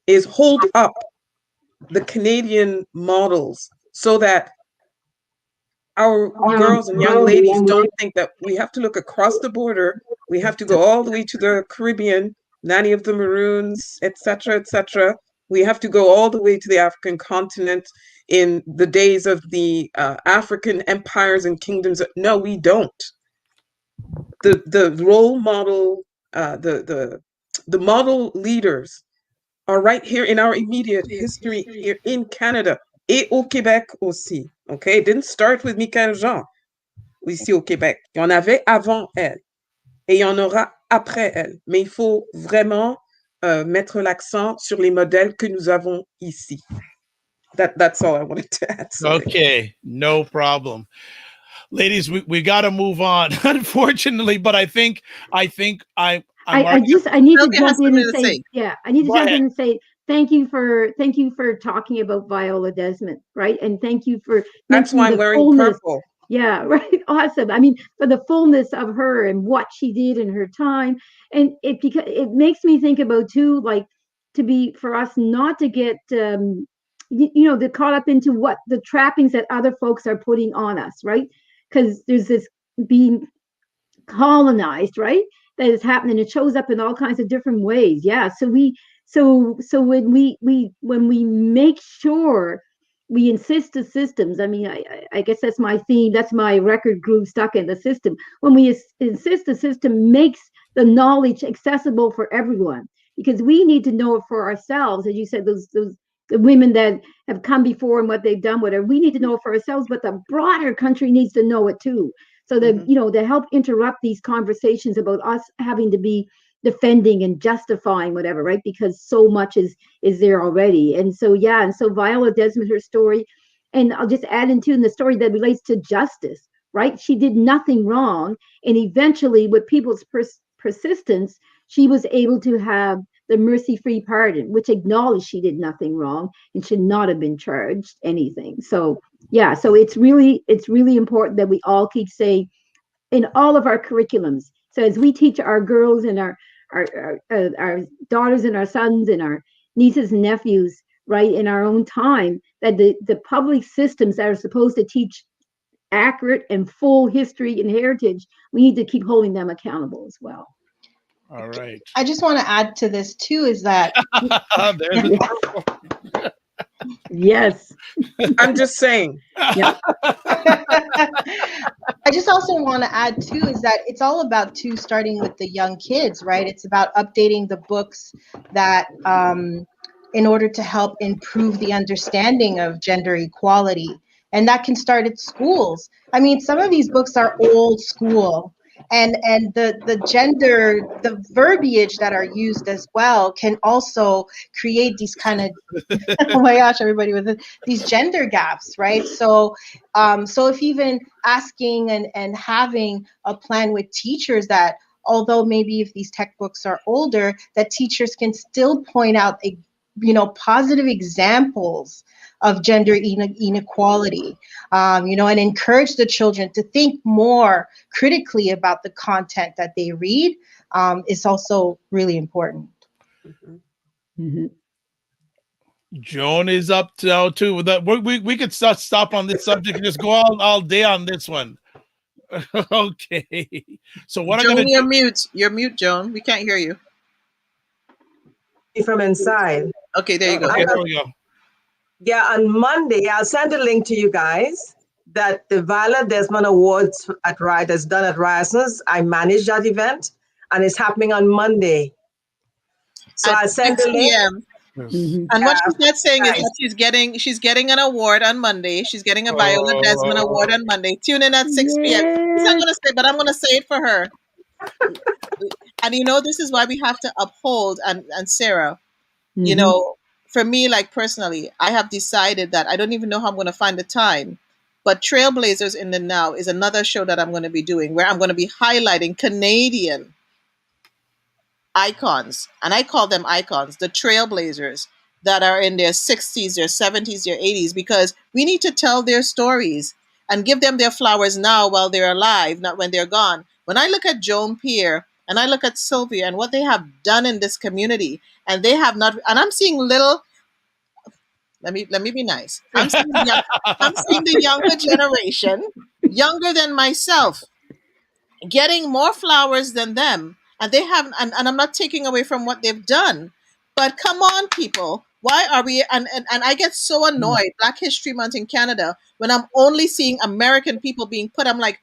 is hold up the Canadian models so that our girls and young ladies don't think that we have to look across the border. We have to go all the way to the Caribbean, Nanny of the Maroons, etc., etc. We have to go all the way to the African continent. in the days of the African empires and kingdoms. No, we don't. The role model, the model leaders are right here in our immediate history here in Canada et au Québec aussi. Okay, it didn't start with Michael Jean ici au Québec. Il y en avait avant elle et il y en aura après elle. Mais il faut vraiment mettre l'accent sur les modèles que nous avons ici. That's all I wanted to add. Sorry. Okay, no problem. Ladies, we got to move on, unfortunately, but I think I need to Sylvia has jump in something and to say, say. yeah, I need to Go jump ahead. in and say thank you for talking about Viola Desmond, right? And thank you for That's why I'm mentioning the wearing fullness. purple. Yeah, right. Awesome. I mean, for the fullness of her and what she did in her time. And because it makes me think about too, like for us not to get to caught up into what the trappings that other folks are putting on us, right? Because there's this being colonized, right? That is happening. It shows up in all kinds of different ways. Yeah. So when we make sure we insist the systems, I mean, I guess that's my theme. That's my record groove, Stuck in the System. When we insist the system makes the knowledge accessible for everyone, because we need to know it for ourselves. As you said, those the women that have come before and what they've done, whatever, we need to know it for ourselves, but the broader country needs to know it too. So that, to help interrupt these conversations about us having to be defending and justifying whatever, right? Because so much is there already. And so, yeah. And so Viola Desmond, her story, and I'll just add into in the story that relates to justice, right? She did nothing wrong. And eventually with people's persistence, she was able to have the mercy-free pardon, which acknowledged she did nothing wrong and should not have been charged anything. So yeah, so it's really important that we all keep saying in all of our curriculums. So as we teach our girls and our daughters and our sons and our nieces and nephews, right, in our own time, that the public systems that are supposed to teach accurate and full history and heritage, we need to keep holding them accountable as well. All right. I just want to add to this too, is that yes. I'm just saying. Yeah. I just also want to add too, is that it's all about too starting with the young kids, right? It's about updating the books that in order to help improve the understanding of gender equality. And that can start at schools. I mean, some of these books are old school. And the gender, the verbiage that are used as well can also create these kind of, oh my gosh, everybody with it, these gender gaps, right? So if even asking and having a plan with teachers that, although maybe if these textbooks are older, that teachers can still point out positive examples of gender inequality, and encourage the children to think more critically about the content that they read is also really important. Joan is up now too. We could stop on this subject and just go all day on this one. Okay. So what Joan, I'm going to do? mute. You're mute, Joan. We can't hear you. From inside. Okay, there you go. Okay, there we go. Yeah, on Monday, I'll send a link to you guys that the Viola Desmond Awards is done at Ryerson's. I manage that event, and it's happening on Monday. So I'll send the link. And what she's not saying is that she's getting an award on Monday. She's getting a Viola Desmond Award on Monday. Tune in at 6 p.m. She's not going to say, but I'm going to say it for her. And this is why we have to uphold and Sarah, for me, like personally, I have decided that I don't even know how I'm going to find the time, but Trailblazers in the Now is another show that I'm going to be doing where I'm going to be highlighting Canadian icons, and I call them icons, the trailblazers that are in their 60s, their 70s, their 80s, because we need to tell their stories and give them their flowers now while they're alive, not when they're gone. When I look at Joan, Pierre, and I look at Sylvia and what they have done in this community, and they have not, and I'm seeing little, let me be nice. I'm seeing the younger generation, younger than myself, getting more flowers than them. And they have, and I'm not taking away from what they've done, but come on, people, Why are we, and I get so annoyed, Black History Month in Canada, when I'm only seeing American people being put, I'm like,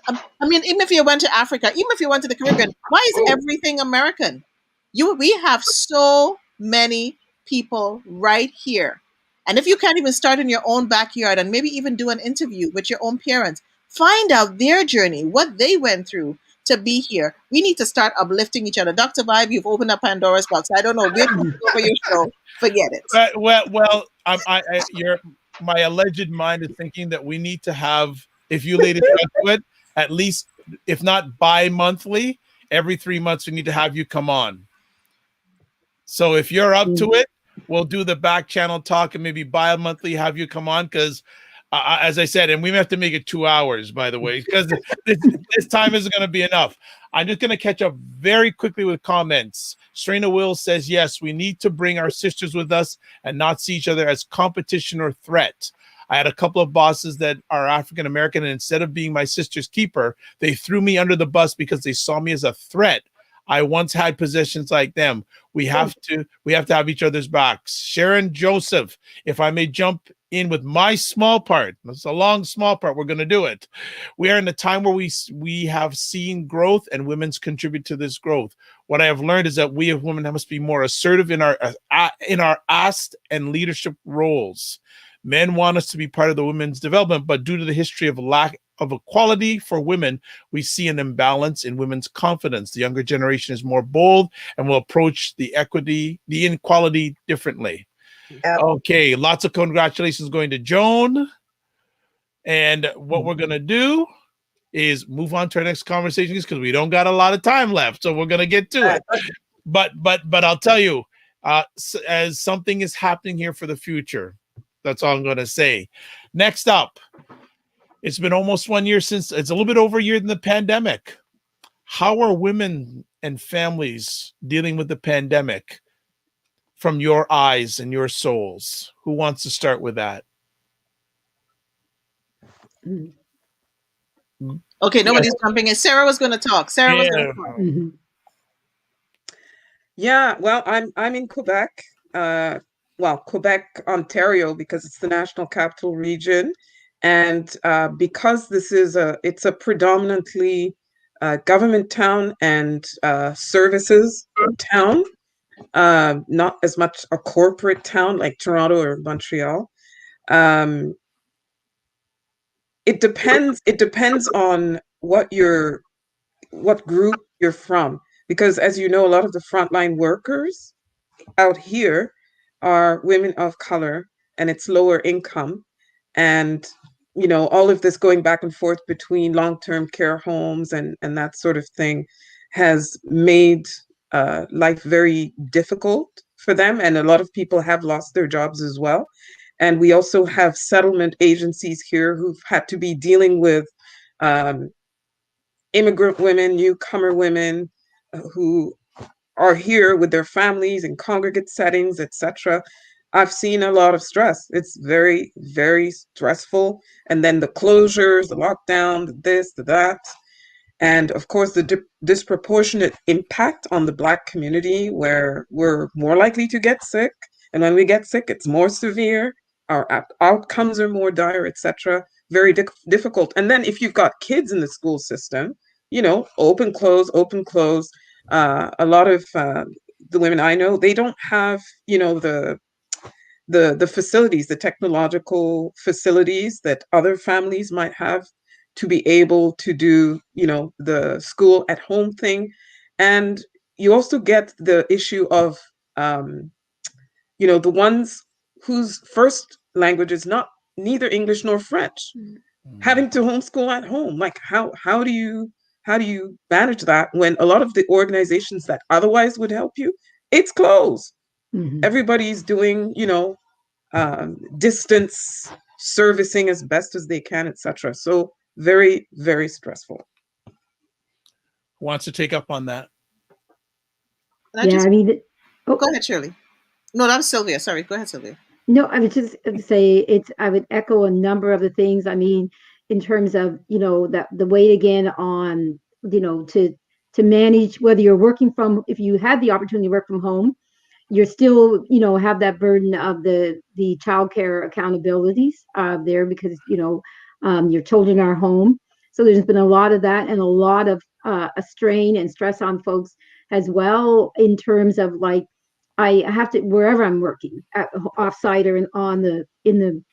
I mean, even if you went to Africa, even if you went to the Caribbean, why is everything American? We have so many people right here. And if you can't even start in your own backyard and maybe even do an interview with your own parents, find out their journey, what they went through to be here. We need to start uplifting each other. Dr. Vibe, you've opened up Pandora's box. I don't know. We're taking over your show. Forget it. My alleged mind is thinking that we need to have, if you ladies do it, at least, if not bi-monthly, every 3 months we need to have you come on. So if you're up to it, we'll do the back channel talk and maybe bi-monthly have you come on, because as I said, and we have to make it 2 hours, by the way, because this time isn't going to be enough. I'm just going to catch up very quickly with comments. Strena Will says, yes, we need to bring our sisters with us and not see each other as competition or threat. I had a couple of bosses that are African-American, and instead of being my sister's keeper, they threw me under the bus because they saw me as a threat. I once had positions like them. We have to have each other's backs. Sharon Joseph, if I may jump in with my small part, it's a long small part, we're going to do it. We are in a time where we have seen growth, and women's contribute to this growth. What I have learned is that we as women must be more assertive in our asked and leadership roles. Men want us to be part of the women's development, but due to the history of lack of equality for women, we see an imbalance in women's confidence. The younger generation is more bold and will approach the inequality differently. Yep. Okay, lots of congratulations going to Joan. And what we're going to do is move on to our next conversation, because we don't got a lot of time left, so we're going to get to it. But I'll tell you, as something is happening here for the future, that's all I'm going to say. Next up, it's been almost 1 year since, it's a little bit over a year than the pandemic. How are women and families dealing with the pandemic from your eyes and your souls? Who wants to start with that? Okay, nobody's jumping in. Sarah was going to talk. Sarah was going to talk. Mm-hmm. Yeah, well, I'm in Quebec. Quebec, Ontario, because it's the national capital region. And because this is it's a predominantly government town and services town, not as much a corporate town like Toronto or Montreal. It depends on what group you're from, because as you know, a lot of the frontline workers out here are women of color, and it's lower income. And, you know, all of this going back and forth between long-term care homes and that sort of thing has made life very difficult for them. And a lot of people have lost their jobs as well. And we also have settlement agencies here who've had to be dealing with immigrant women, newcomer women who are here with their families in congregate settings, etc. I've seen a lot of stress. It's very, very stressful. And then the closures, the lockdown, the this, the that. And of course, the disproportionate impact on the Black community, where we're more likely to get sick. And when we get sick, it's more severe. Our outcomes are more dire, etc. Very difficult. And then if you've got kids in the school system, you know, open, close, open, close. A lot of the women I know, they don't have, you know, the facilities, the technological facilities that other families might have to be able to do, you know, the school at home thing. And you also get the issue of, you know, the ones whose first language is neither English nor French, having to homeschool at home. Like how do you manage that when a lot of the organizations that otherwise would help you, it's closed? Mm-hmm. Everybody's doing, you know, distance servicing as best as they can, etc. So very, very stressful. Who wants to take up on that? Go ahead, Shirley. No, that was Sylvia. Sorry, go ahead, Sylvia. No, I would just say I would echo a number of the things. I mean, in terms of, you know, the weight again on, you know, to manage whether you're working from, if you had the opportunity to work from home, you're still, have that burden of the childcare accountabilities there because, your children are home. So there's been a lot of that and a lot of a strain and stress on folks as well in terms of like, I have to, wherever I'm working at offsite or in the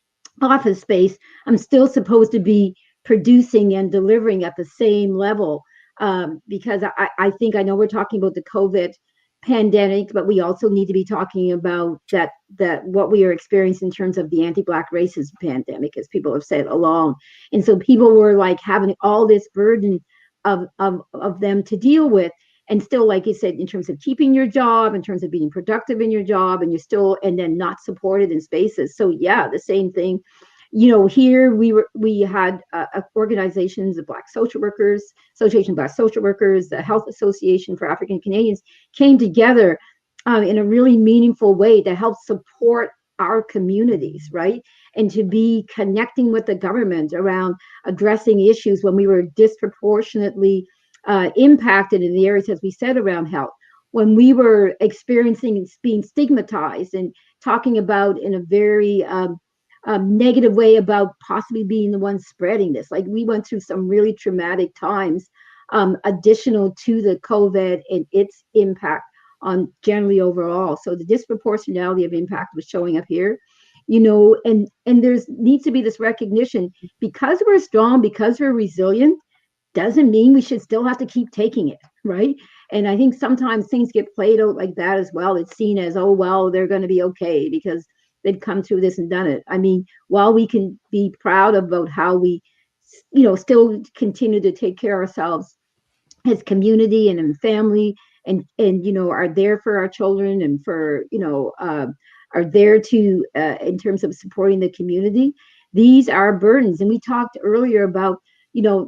office space, I'm still supposed to be producing and delivering at the same level because I think I know we're talking about the COVID pandemic, but we also need to be talking about that what we are experiencing in terms of the anti-Black racism pandemic, as people have said along. And so people were like having all this burden of them to deal with. And still, like you said, in terms of keeping your job, in terms of being productive in your job, and then not supported in spaces. So yeah, the same thing. Here we had organizations of Black social workers, Association of Black Social Workers, the Health Association for African Canadians came together in a really meaningful way to help support our communities, right? And to be connecting with the government around addressing issues when we were disproportionately impacted in the areas, as we said, around health, when we were experiencing and being stigmatized and talking about in a very negative way about possibly being the one spreading this. Like we went through some really traumatic times, additional to the COVID and its impact on generally overall. So the disproportionality of impact was showing up here, and there's needs to be this recognition because we're strong, because we're resilient, doesn't mean we should still have to keep taking it, right? And I think sometimes things get played out like that as well. It's seen as, oh, well, they're going to be okay because they'd come through this and done it. I mean, while we can be proud about how we, still continue to take care of ourselves as community and in family and are there for our children and for, are there to, in terms of supporting the community, these are burdens. And we talked earlier about,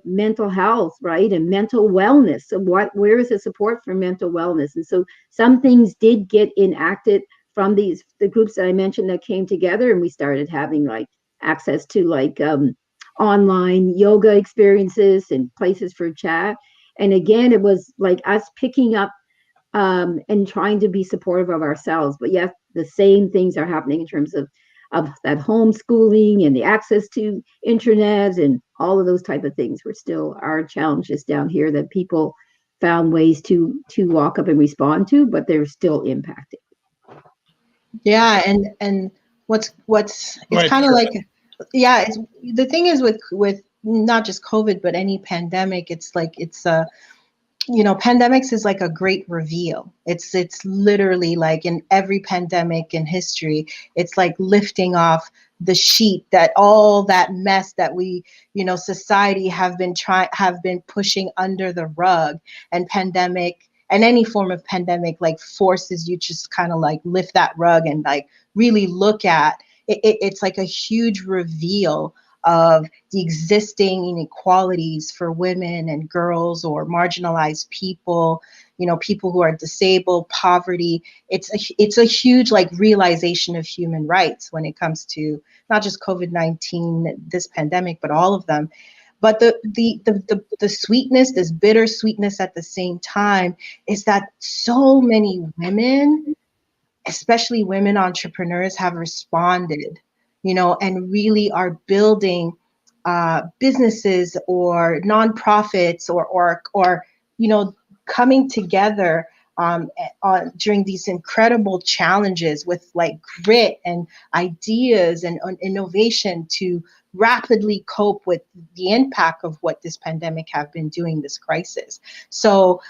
mental health, right? And mental wellness. So where is the support for mental wellness? And so some things did get enacted from the groups that I mentioned that came together, and we started having like access to like online yoga experiences and places for chat. And again, it was like us picking up and trying to be supportive of ourselves. But yes, the same things are happening in terms of that homeschooling and the access to internet and all of those type of things were still our challenges down here that people found ways to walk up and respond to, but they're still impacted. Yeah, and what's it's kind of like, yeah, it's, the thing is with not just COVID but any pandemic, it's like pandemics is like a great reveal. It's literally like in every pandemic in history, it's like lifting off the sheet that all that mess that we, society have been pushing under the rug. And pandemic and any form of pandemic like forces you just kind of like lift that rug and like really look at it. It's like a huge reveal of the existing inequalities for women and girls or marginalized people, people who are disabled, poverty. It's a huge like realization of human rights when it comes to not just COVID-19, this pandemic, but all of them. But the sweetness, this bitter sweetness at the same time, is that so many women, especially women entrepreneurs, have responded, and really are building businesses or nonprofits or coming together during these incredible challenges with like grit and ideas and innovation to rapidly cope with the impact of what this pandemic have been doing, this crisis. So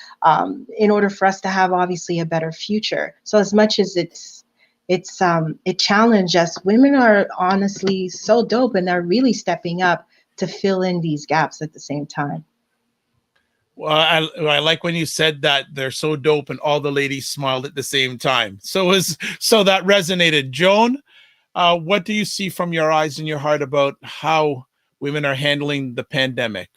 in order for us to have obviously a better future, so as much as it challenged us, women are honestly so dope and they're really stepping up to fill in these gaps at the same time. Well, I like when you said that they're so dope and all the ladies smiled at the same time. So that resonated. Joan, what do you see from your eyes and your heart about how women are handling the pandemic?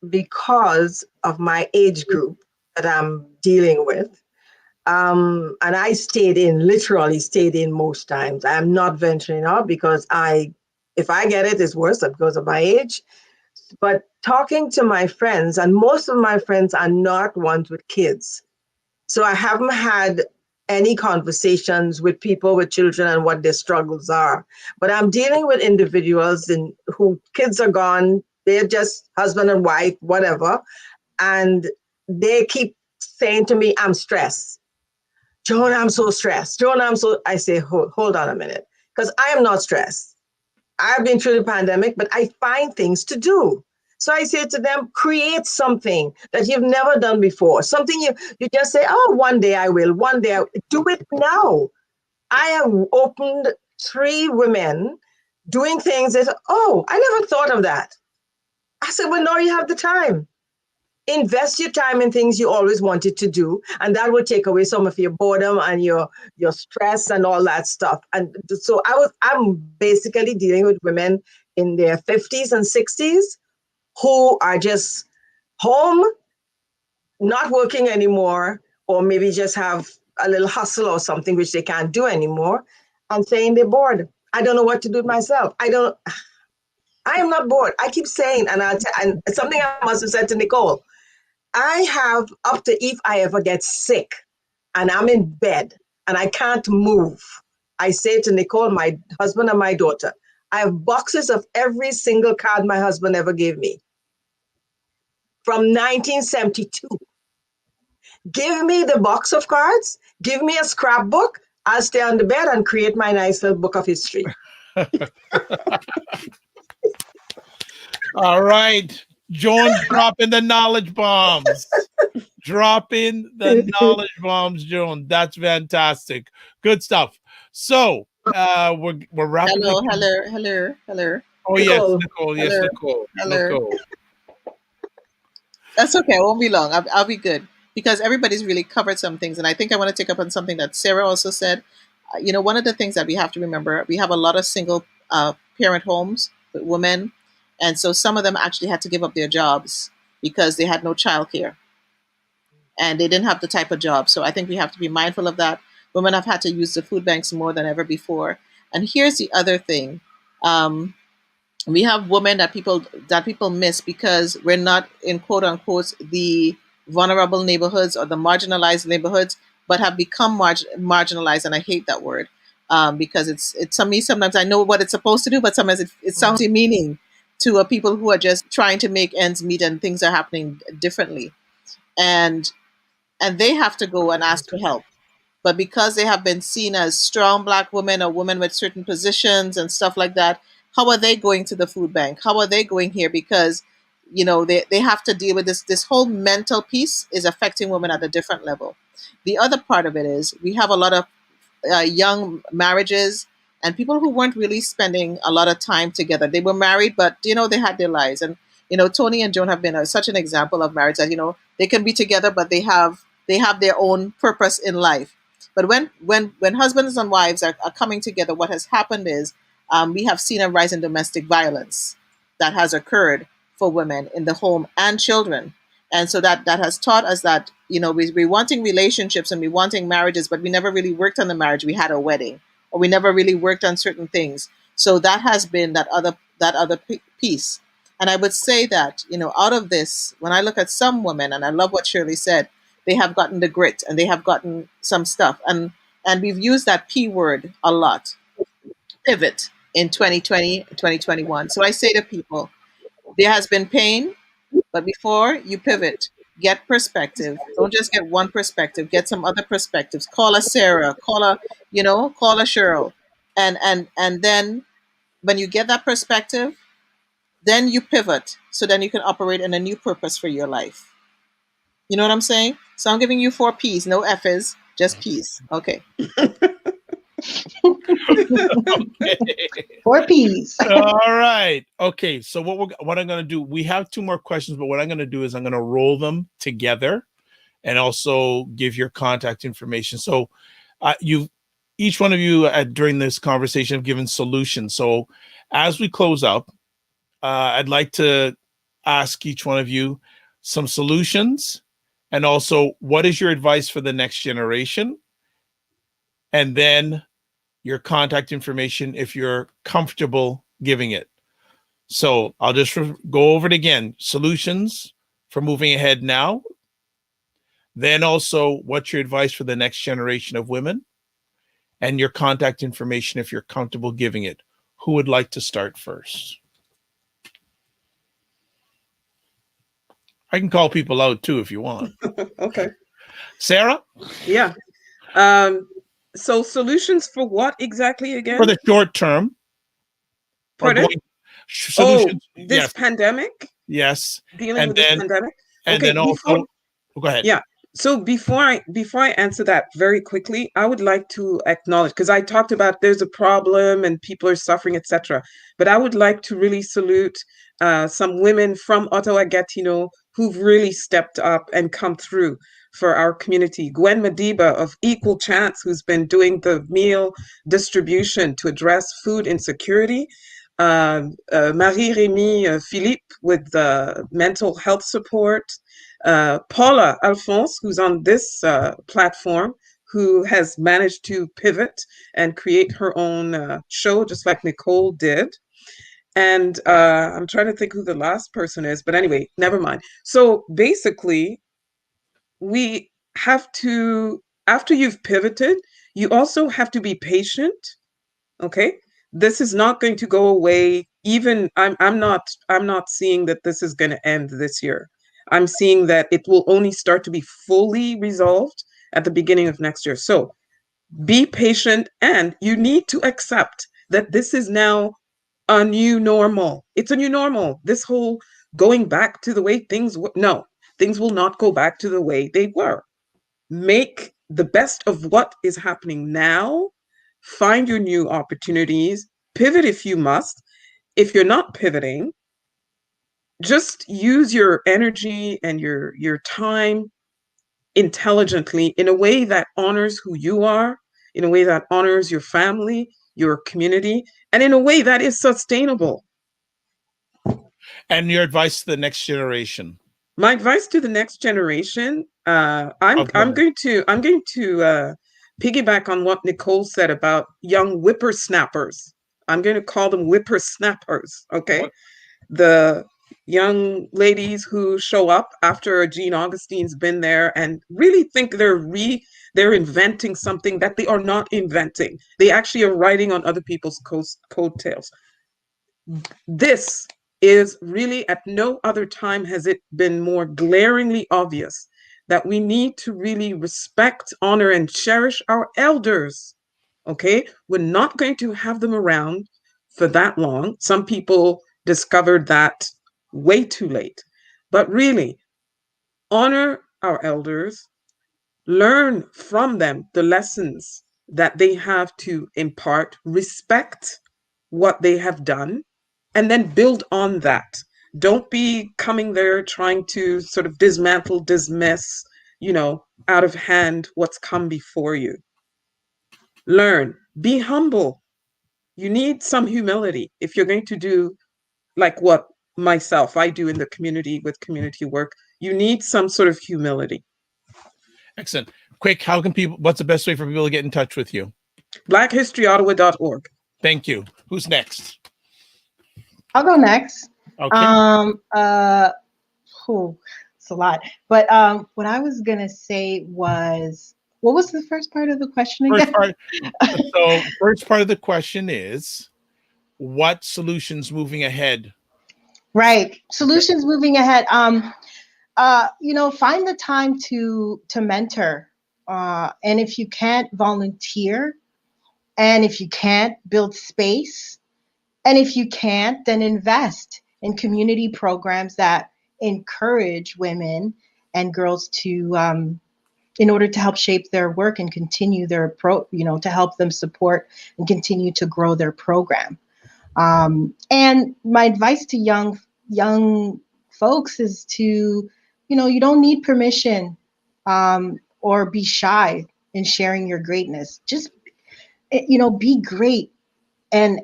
Because of my age group that I'm dealing with. And I literally stayed in most times. I'm not venturing out because if I get it, it's worse because of my age. But talking to my friends, and most of my friends are not ones with kids. So I haven't had any conversations with people with children and what their struggles are. But I'm dealing with individuals who kids are gone, they're just husband and wife, whatever. And they keep saying to me, I'm stressed. Joan, I'm so stressed. Joan, I say, hold on a minute, because I am not stressed. I've been through the pandemic, but I find things to do. So I say to them, create something that you've never done before. Something you just say, oh, one day I will, one day do it now. I have opened 3 women doing things that, oh, I never thought of that. I said, well, now you have the time. Invest your time in things you always wanted to do, and that will take away some of your boredom and your stress and all that stuff. And so I'm basically dealing with women in their 50s and 60s who are just home, not working anymore, or maybe just have a little hustle or something which they can't do anymore, and saying they're bored. I don't know what to do with myself. I am not bored. I keep saying, and something I must have said to Nicole, I have up to if I ever get sick and I'm in bed and I can't move, I say to Nicole, my husband and my daughter, I have boxes of every single card my husband ever gave me from 1972. Give me the box of cards, give me a scrapbook, I'll stay on the bed and create my nice little book of history. All right. Joan dropping the knowledge bombs. Dropping the knowledge bombs, Joan. That's fantastic. Good stuff. So we're wrapping Hello, up. hello. Oh, Nicole. yes, Nicole. Yes, Hello. Nicole. Hello. Nicole. That's okay. I won't be long. I'll be good because everybody's really covered some things. And I think I want to take up on something that Sarah also said. One of the things that we have to remember, we have a lot of single parent homes with women. And so some of them actually had to give up their jobs because they had no childcare and they didn't have the type of job. So I think we have to be mindful of that. Women have had to use the food banks more than ever before. And here's the other thing. We have women that people miss because we're not in quote unquote the vulnerable neighborhoods or the marginalized neighborhoods, but have become marginalized. And I hate that word because it's to me, sometimes I know what it's supposed to do, but sometimes it sounds demeaning to people who are just trying to make ends meet and things are happening differently. And they have to go and ask for help. But because they have been seen as strong Black women or women with certain positions and stuff like that, how are they going to the food bank? How are they going here? Because, they have to deal with this whole mental piece is affecting women at a different level. The other part of it is we have a lot of young marriages and people who weren't really spending a lot of time together. They were married, but, they had their lives. And, Tony and Joan have been such an example of marriage that, they can be together, but they have their own purpose in life. But when husbands and wives are coming together, what has happened is we have seen a rise in domestic violence that has occurred for women in the home and children. And so that has taught us that, we're wanting relationships and we're wanting marriages, but we never really worked on the marriage. We had a wedding or we never really worked on certain things. So that has been that other piece. And I would say that, out of this, when I look at some women, and I love what Sherley said, they have gotten the grit and they have gotten some stuff. And we've used that P word a lot, pivot, in 2020, 2021. So I say to people, there has been pain, but before you pivot, get perspective. Don't just get one perspective, get some other perspectives. Call a Sarah, call a Cheryl. And then when you get that perspective, then you pivot. So then you can operate in a new purpose for your life. You know what I'm saying? So I'm giving you 4 P's, no F's, just P's. Okay. Okay. 4 P's. All right. Okay. So what I'm going to do, we have 2 more questions, but what I'm going to do is I'm going to roll them together and also give your contact information. So each one of you during this conversation have given solutions. So as we close up, I'd like to ask each one of you some solutions and also what is your advice for the next generation? And then your contact information if you're comfortable giving it. So I'll just go over it again. Solutions for moving ahead now. Then also, what's your advice for the next generation of women? And your contact information if you're comfortable giving it. Who would like to start first? I can call people out too if you want. Okay. Sarah? Yeah. So solutions for what exactly again? For the short term. Pardon? Solutions. This Yes. pandemic? Yes. Dealing with this pandemic? And okay, then also, go ahead. Yeah. So before I answer that very quickly, I would like to acknowledge, because I talked about there's a problem and people are suffering, etc. But I would like to really salute some women from Ottawa Gatineau who've really stepped up and come through for our community. Gwen Madiba of Equal Chance, who's been doing the meal distribution to address food insecurity. Marie-Rémy Philippe with the mental health support. Paula Alphonse, who's on this platform, who has managed to pivot and create her own show, just like Nicole did. And I'm trying to think who the last person is, but anyway, never mind. So basically, we have to, after you've pivoted, you also have to be patient, okay? This is not going to go away. Even I'm not seeing that this is going to end this year. I'm seeing that it will only start to be fully resolved at the beginning of next year. So be patient, and you need to accept that this is now a new normal. It's a new normal. This whole going back to the way things were, no, things will not go back to the way they were. Make the best of what is happening now. Find your new opportunities. Pivot if you must. If you're not pivoting, just use your energy and your time intelligently in a way that honors who you are, in a way that honors your family, your community, and in a way that is sustainable. And your advice to the next generation? My advice to the next generation, I'm going to piggyback on what Nicole said about young whippersnappers. I'm going to call them whippersnappers. Okay, What? The young ladies who show up after Jean Augustine's been there and really think they're inventing something that they are not inventing. They actually are riding on other people's coattails. This is really, at no other time has it been more glaringly obvious that we need to really respect, honor, and cherish our elders. Okay, we're not going to have them around for that long. Some people discovered that way too late. But really, honor our elders, learn from them the lessons that they have to impart, respect what they have done, and then build on that. Don't be coming there trying to sort of dismantle, dismiss, out of hand what's come before you. Learn, be humble. You need some humility if you're going to do like what I do in the community with community work. You need some sort of humility. Excellent. Quick, what's the best way for people to get in touch with you? BlackHistoryOttawa.org. Thank you. Who's next? I'll go next. Okay. It's a lot. But what I was gonna say was, what was the first part of the question again? First part of the question is, what solutions moving ahead? Right. Solutions moving ahead. Find the time to mentor. And if you can't, volunteer. And if you can't, build space. And if you can't, then invest in community programs that encourage women and girls to, in order to help shape their work and continue their to help them support and continue to grow their program. And my advice to young folks is to, you don't need permission or be shy in sharing your greatness. Just, be great and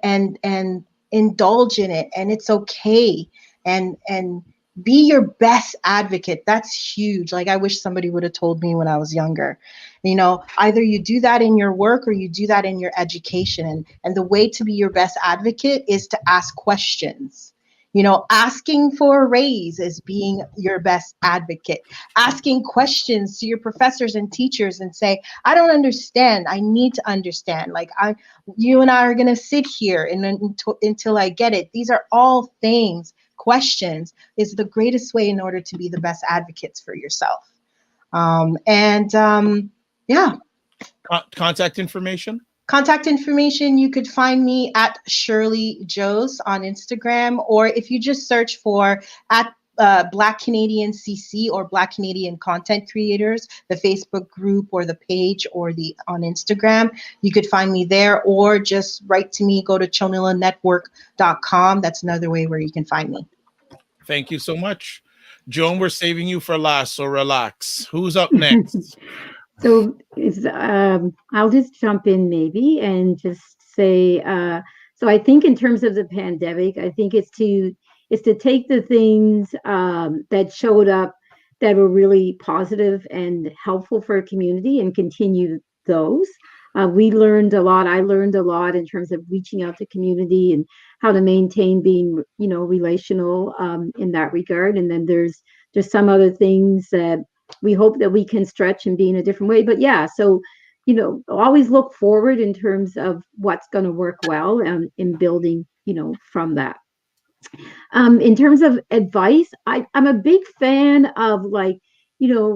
indulge in it, and it's okay, and be your best advocate. That's huge. Like, I wish somebody would have told me when I was younger. Either you do that in your work or you do that in your education, and the way to be your best advocate is to ask questions. You know, asking for a raise is being your best advocate. Asking questions to your professors and teachers and say, I don't understand. I need to understand. Like you and I are going to sit here until I get it. These are all things, questions is the greatest way in order to be the best advocates for yourself. Yeah. Contact information? Contact information, you could find me at Sherley Joes on Instagram, or if you just search for at Black Canadian CC or Black Canadian Content Creators, the Facebook group or the page or on Instagram, you could find me there, or just write to me, go to chonilanetwork.com. That's another way where you can find me. Thank you so much. Joan, we're saving you for last, so relax. Who's up next? So I'll just jump in maybe and just say, so I think in terms of the pandemic, I think it's to take the things that showed up that were really positive and helpful for a community and continue those. We learned a lot. I learned a lot in terms of reaching out to community and how to maintain being, relational in that regard. And then there's some other things that we hope that we can stretch and be in a different way. But yeah, so, always look forward in terms of what's going to work well in building, from that. In terms of advice, I'm a big fan of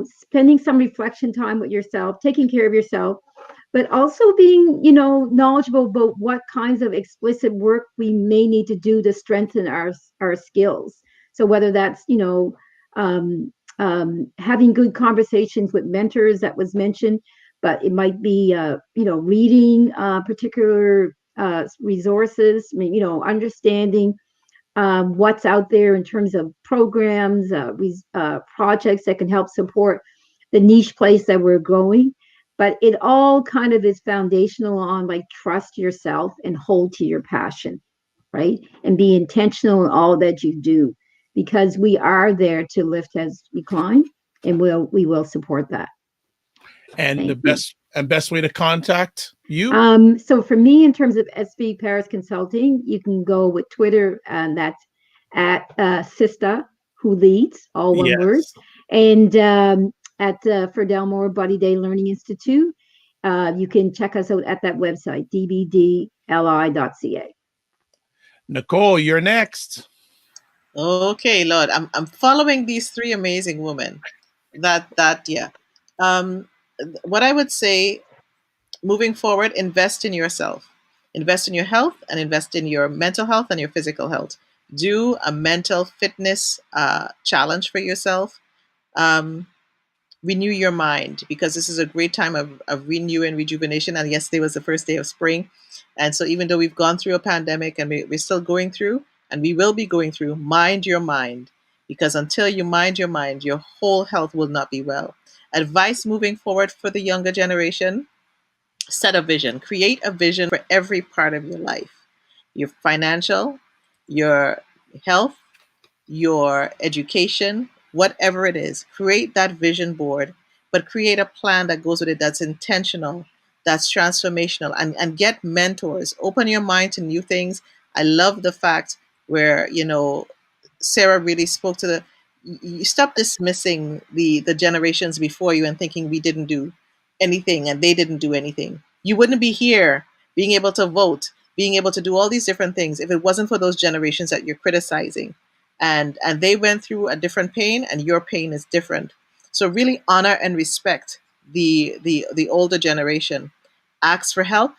spending some reflection time with yourself, taking care of yourself, but also being, knowledgeable about what kinds of explicit work we may need to do to strengthen our skills. So whether that's, having good conversations with mentors that was mentioned, but it might be, reading particular resources, understanding what's out there in terms of programs, projects that can help support the niche place that we're going. But it all kind of is foundational on trust yourself and hold to your passion, right? And be intentional in all that you do, because we are there to lift as we climb, and we will support that. And best way to contact you? So for me, in terms of SV Paris Consulting, you can go with Twitter, and that's at Sista, who leads, all one word. And at for Delmore Buddy Day Learning Institute, you can check us out at that website, dbdli.ca. Nicole, you're next. Okay, Lord, I'm following these three amazing women. Yeah. What I would say, moving forward, invest in yourself, invest in your health, and invest in your mental health and your physical health. Do a mental fitness challenge for yourself. Renew your mind, because this is a great time of renew and rejuvenation. And yesterday was the first day of spring. And so even though we've gone through a pandemic and we're still going through, and we will be going through, mind your mind, because until you mind your mind, your whole health will not be well. Advice moving forward for the younger generation: set a vision, create a vision for every part of your life, your financial, your health, your education, whatever it is. Create that vision board, but create a plan that goes with it, that's intentional, that's transformational, and get mentors. Open your mind to new things. I love the fact where, Sarah really spoke to you stop dismissing the generations before you and thinking we didn't do anything and they didn't do anything. You wouldn't be here being able to vote, being able to do all these different things if it wasn't for those generations that you're criticizing. And they went through a different pain, and your pain is different. So really honor and respect the older generation. Ask for help,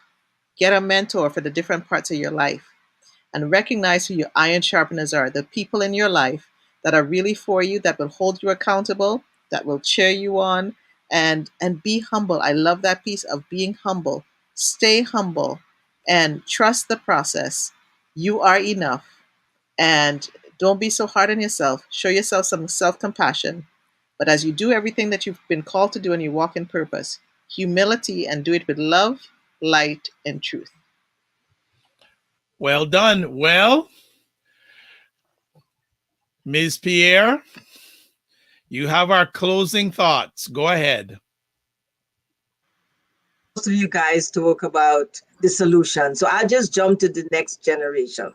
get a mentor for the different parts of your life, and recognize who your iron sharpeners are, the people in your life that are really for you, that will hold you accountable, that will cheer you on, and be humble. I love that piece of being humble. Stay humble and trust the process. You are enough. And don't be so hard on yourself. Show yourself some self-compassion. But as you do everything that you've been called to do and you walk in purpose, humility, and do it with love, light, and truth. Well done. Well, Ms. Pierre, you have our closing thoughts. Go ahead. Most of you guys talk about the solution, so I'll just jump to the next generation.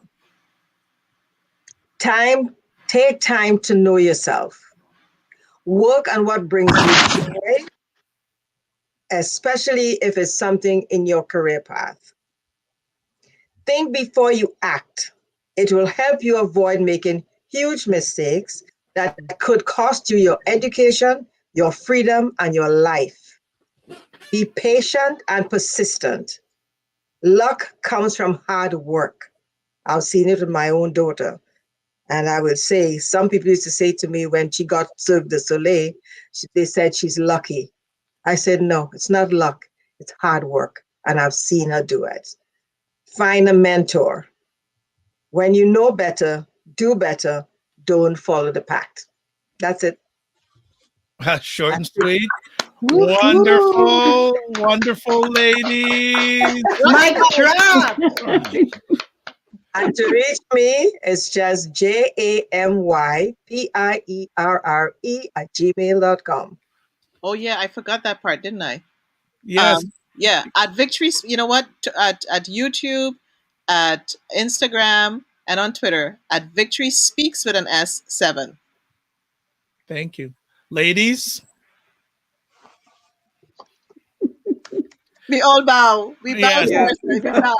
Take time to know yourself. Work on what brings you joy, especially if it's something in your career path. Think before you act. It will help you avoid making huge mistakes that could cost you your education, your freedom, and your life. Be patient and persistent. Luck comes from hard work. I've seen it with my own daughter. And I would say, some people used to say to me when she got Cirque du Soleil, they said she's lucky. I said, no, it's not luck. It's hard work. And I've seen her do it. Find a mentor. When you know better, do better. Don't follow the pack. That's it. Short and sweet. Wonderful, wonderful ladies. Mic drop. And to reach me, it's just JAMYPIERRE@gmail.com. Oh yeah, I forgot that part, didn't I? Yes. Yeah, at Victory, you know what? At YouTube, at Instagram, and on Twitter, at Victory Speaks with an S7. Thank you. Ladies. We all bow. We bow. Yes. We bow.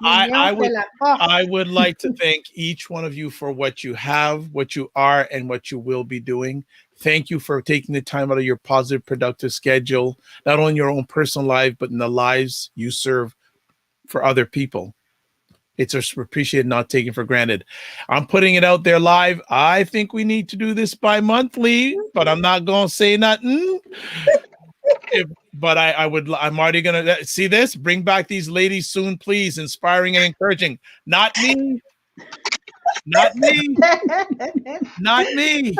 I would like to thank each one of you for what you have, what you are, and what you will be doing. Thank you for taking the time out of your positive, productive schedule, not only in your own personal life, but in the lives you serve for other people. It's appreciated, not taken for granted. I'm putting it out there live. I think we need to do this bi-monthly, but I'm not going to say nothing. But I'm already going to see this. Bring back these ladies soon, please. Inspiring and encouraging. Not me. Not me. Not me.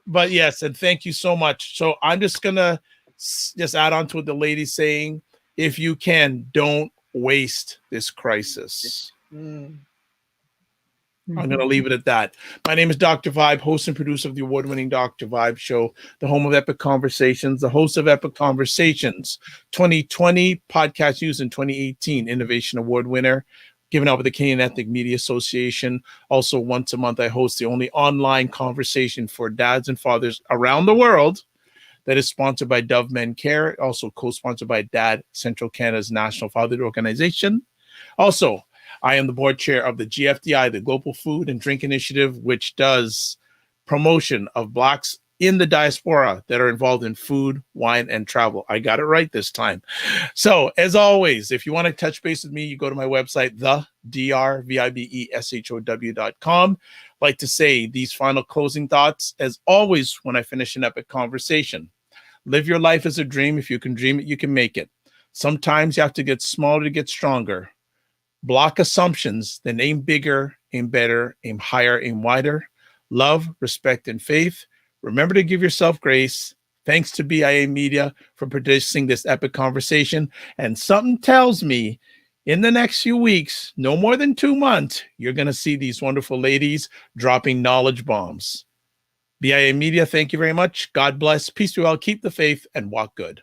But yes, and thank you so much. So I'm just going to just add on to what the lady's saying. If you can, don't waste this crisis. I'm going to leave it at that. My name is Dr. Vibe, host and producer of the award-winning Dr. Vibe Show, the home of Epic Conversations, the host of Epic Conversations 2020, podcast used in 2018, Innovation Award winner, given out with the Canadian Ethnic Media Association. Also, once a month, I host the only online conversation for dads and fathers around the world that is sponsored by Dove Men Care, also co-sponsored by DAD, Central Canada's National Fatherhood Organization. Also, I am the board chair of the GFDI, the Global Food and Drink Initiative, which does promotion of Blacks in the diaspora that are involved in food, wine, and travel. I got it right this time. So, as always, if you want to touch base with me, you go to my website, thedrvibeshow.com. Like to say these final closing thoughts, as always, when I finish an epic conversation. Live your life as a dream. If you can dream it, you can make it. Sometimes you have to get smaller to get stronger. Block assumptions, then aim bigger, aim better, aim higher, aim wider. Love, respect, and faith. Remember to give yourself grace. Thanks to BIA Media for producing this epic conversation. And something tells me in the next few weeks, no more than 2 months, you're going to see these wonderful ladies dropping knowledge bombs. BIA Media, thank you very much. God bless. Peace be well. Keep the faith and walk good.